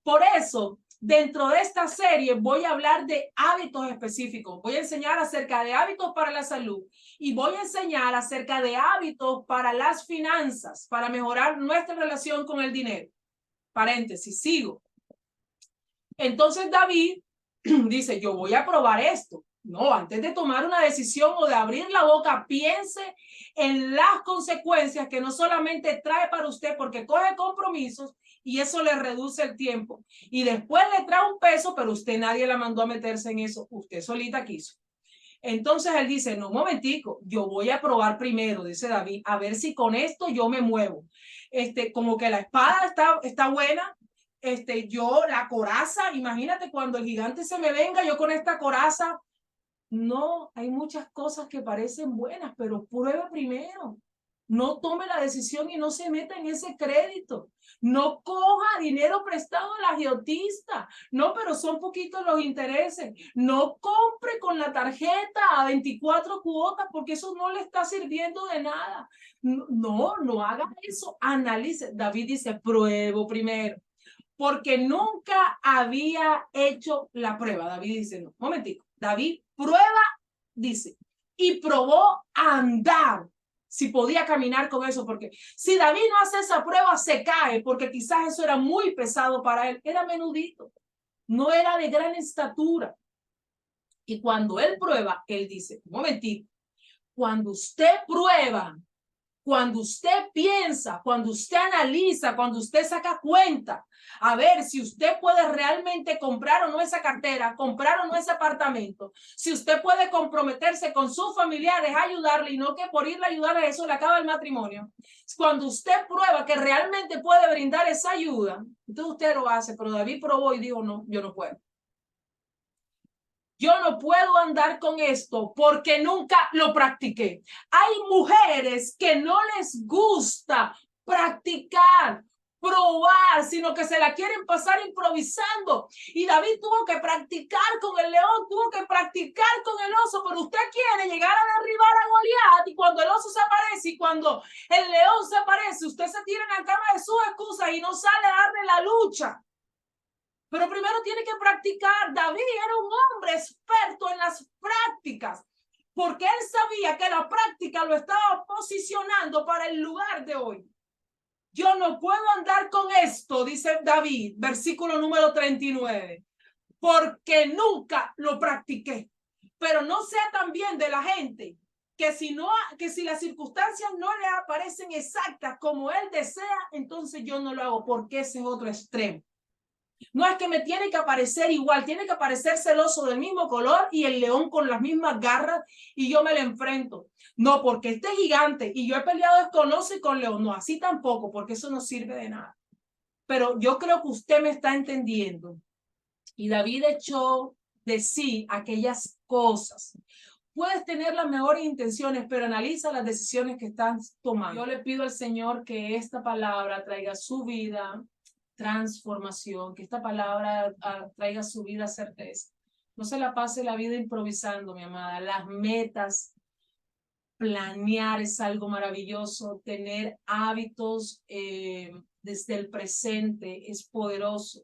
Por eso, dentro de esta serie voy a hablar de hábitos específicos. Voy a enseñar acerca de hábitos para la salud y voy a enseñar acerca de hábitos para las finanzas, para mejorar nuestra relación con el dinero. Paréntesis, sigo. Entonces David dice, yo voy a probar esto. No, antes de tomar una decisión o de abrir la boca, piense en las consecuencias que no solamente trae para usted porque coge compromisos y eso le reduce el tiempo. Y después le trae un peso, pero usted nadie la mandó a meterse en eso. Usted solita quiso. Entonces él dice, no, un momentico, yo voy a probar primero, dice David, a ver si con esto yo me muevo. Como que la espada está buena. Yo la coraza, imagínate cuando el gigante se me venga, yo con esta coraza. No, hay muchas cosas que parecen buenas, pero pruebe primero. No tome la decisión y no se meta en ese crédito. No coja dinero prestado a la agiotista. No, pero son poquitos los intereses. No compre con la tarjeta a 24 cuotas porque eso no le está sirviendo de nada. No haga eso. Analice. David dice, pruebo primero. Porque nunca había hecho la prueba. David dice, no, momentico. David prueba, dice, y probó a andar si podía caminar con eso, porque si David no hace esa prueba se cae, porque quizás eso era muy pesado para él, era menudito, no era de gran estatura. Y cuando él prueba, él dice, un momentito, cuando usted prueba, cuando usted piensa, cuando usted analiza, cuando usted saca cuenta, a ver si usted puede realmente comprar o no esa cartera, comprar o no ese apartamento, si usted puede comprometerse con sus familiares a ayudarle y no que por irle a ayudar a eso le acaba el matrimonio. Cuando usted prueba que realmente puede brindar esa ayuda, entonces usted lo hace, pero David probó y dijo, no, yo no puedo. Yo no puedo andar con esto porque nunca lo practiqué. Hay mujeres que no les gusta practicar, probar, sino que se la quieren pasar improvisando. Y David tuvo que practicar con el león, tuvo que practicar con el oso, pero usted quiere llegar a derribar a Goliat y cuando el oso se aparece y cuando el león se aparece, usted se tira en la cama de sus excusas y no sale a darle la lucha. Pero primero tiene que practicar. David era un hombre experto en las prácticas, porque él sabía que la práctica lo estaba posicionando para el lugar de hoy. Yo no puedo andar con esto, dice David, versículo número 39, porque nunca lo practiqué. Pero no sea también de la gente que si las circunstancias no le aparecen exactas como él desea, entonces yo no lo hago, porque ese es otro extremo. No es que me tiene que aparecer igual, tiene que aparecer celoso del mismo color y el león con las mismas garras y yo me le enfrento. No, porque este gigante y yo he peleado con oso y con león. No, así tampoco, porque eso no sirve de nada. Pero yo creo que usted me está entendiendo. Y David echó de sí aquellas cosas. Puedes tener las mejores intenciones, pero analiza las decisiones que estás tomando. Yo le pido al Señor que esta palabra traiga su vida transformación, que esta palabra traiga su vida certeza. No se la pase la vida improvisando, mi amada. Las metas, planear es algo maravilloso. Tener hábitos desde el presente es poderoso.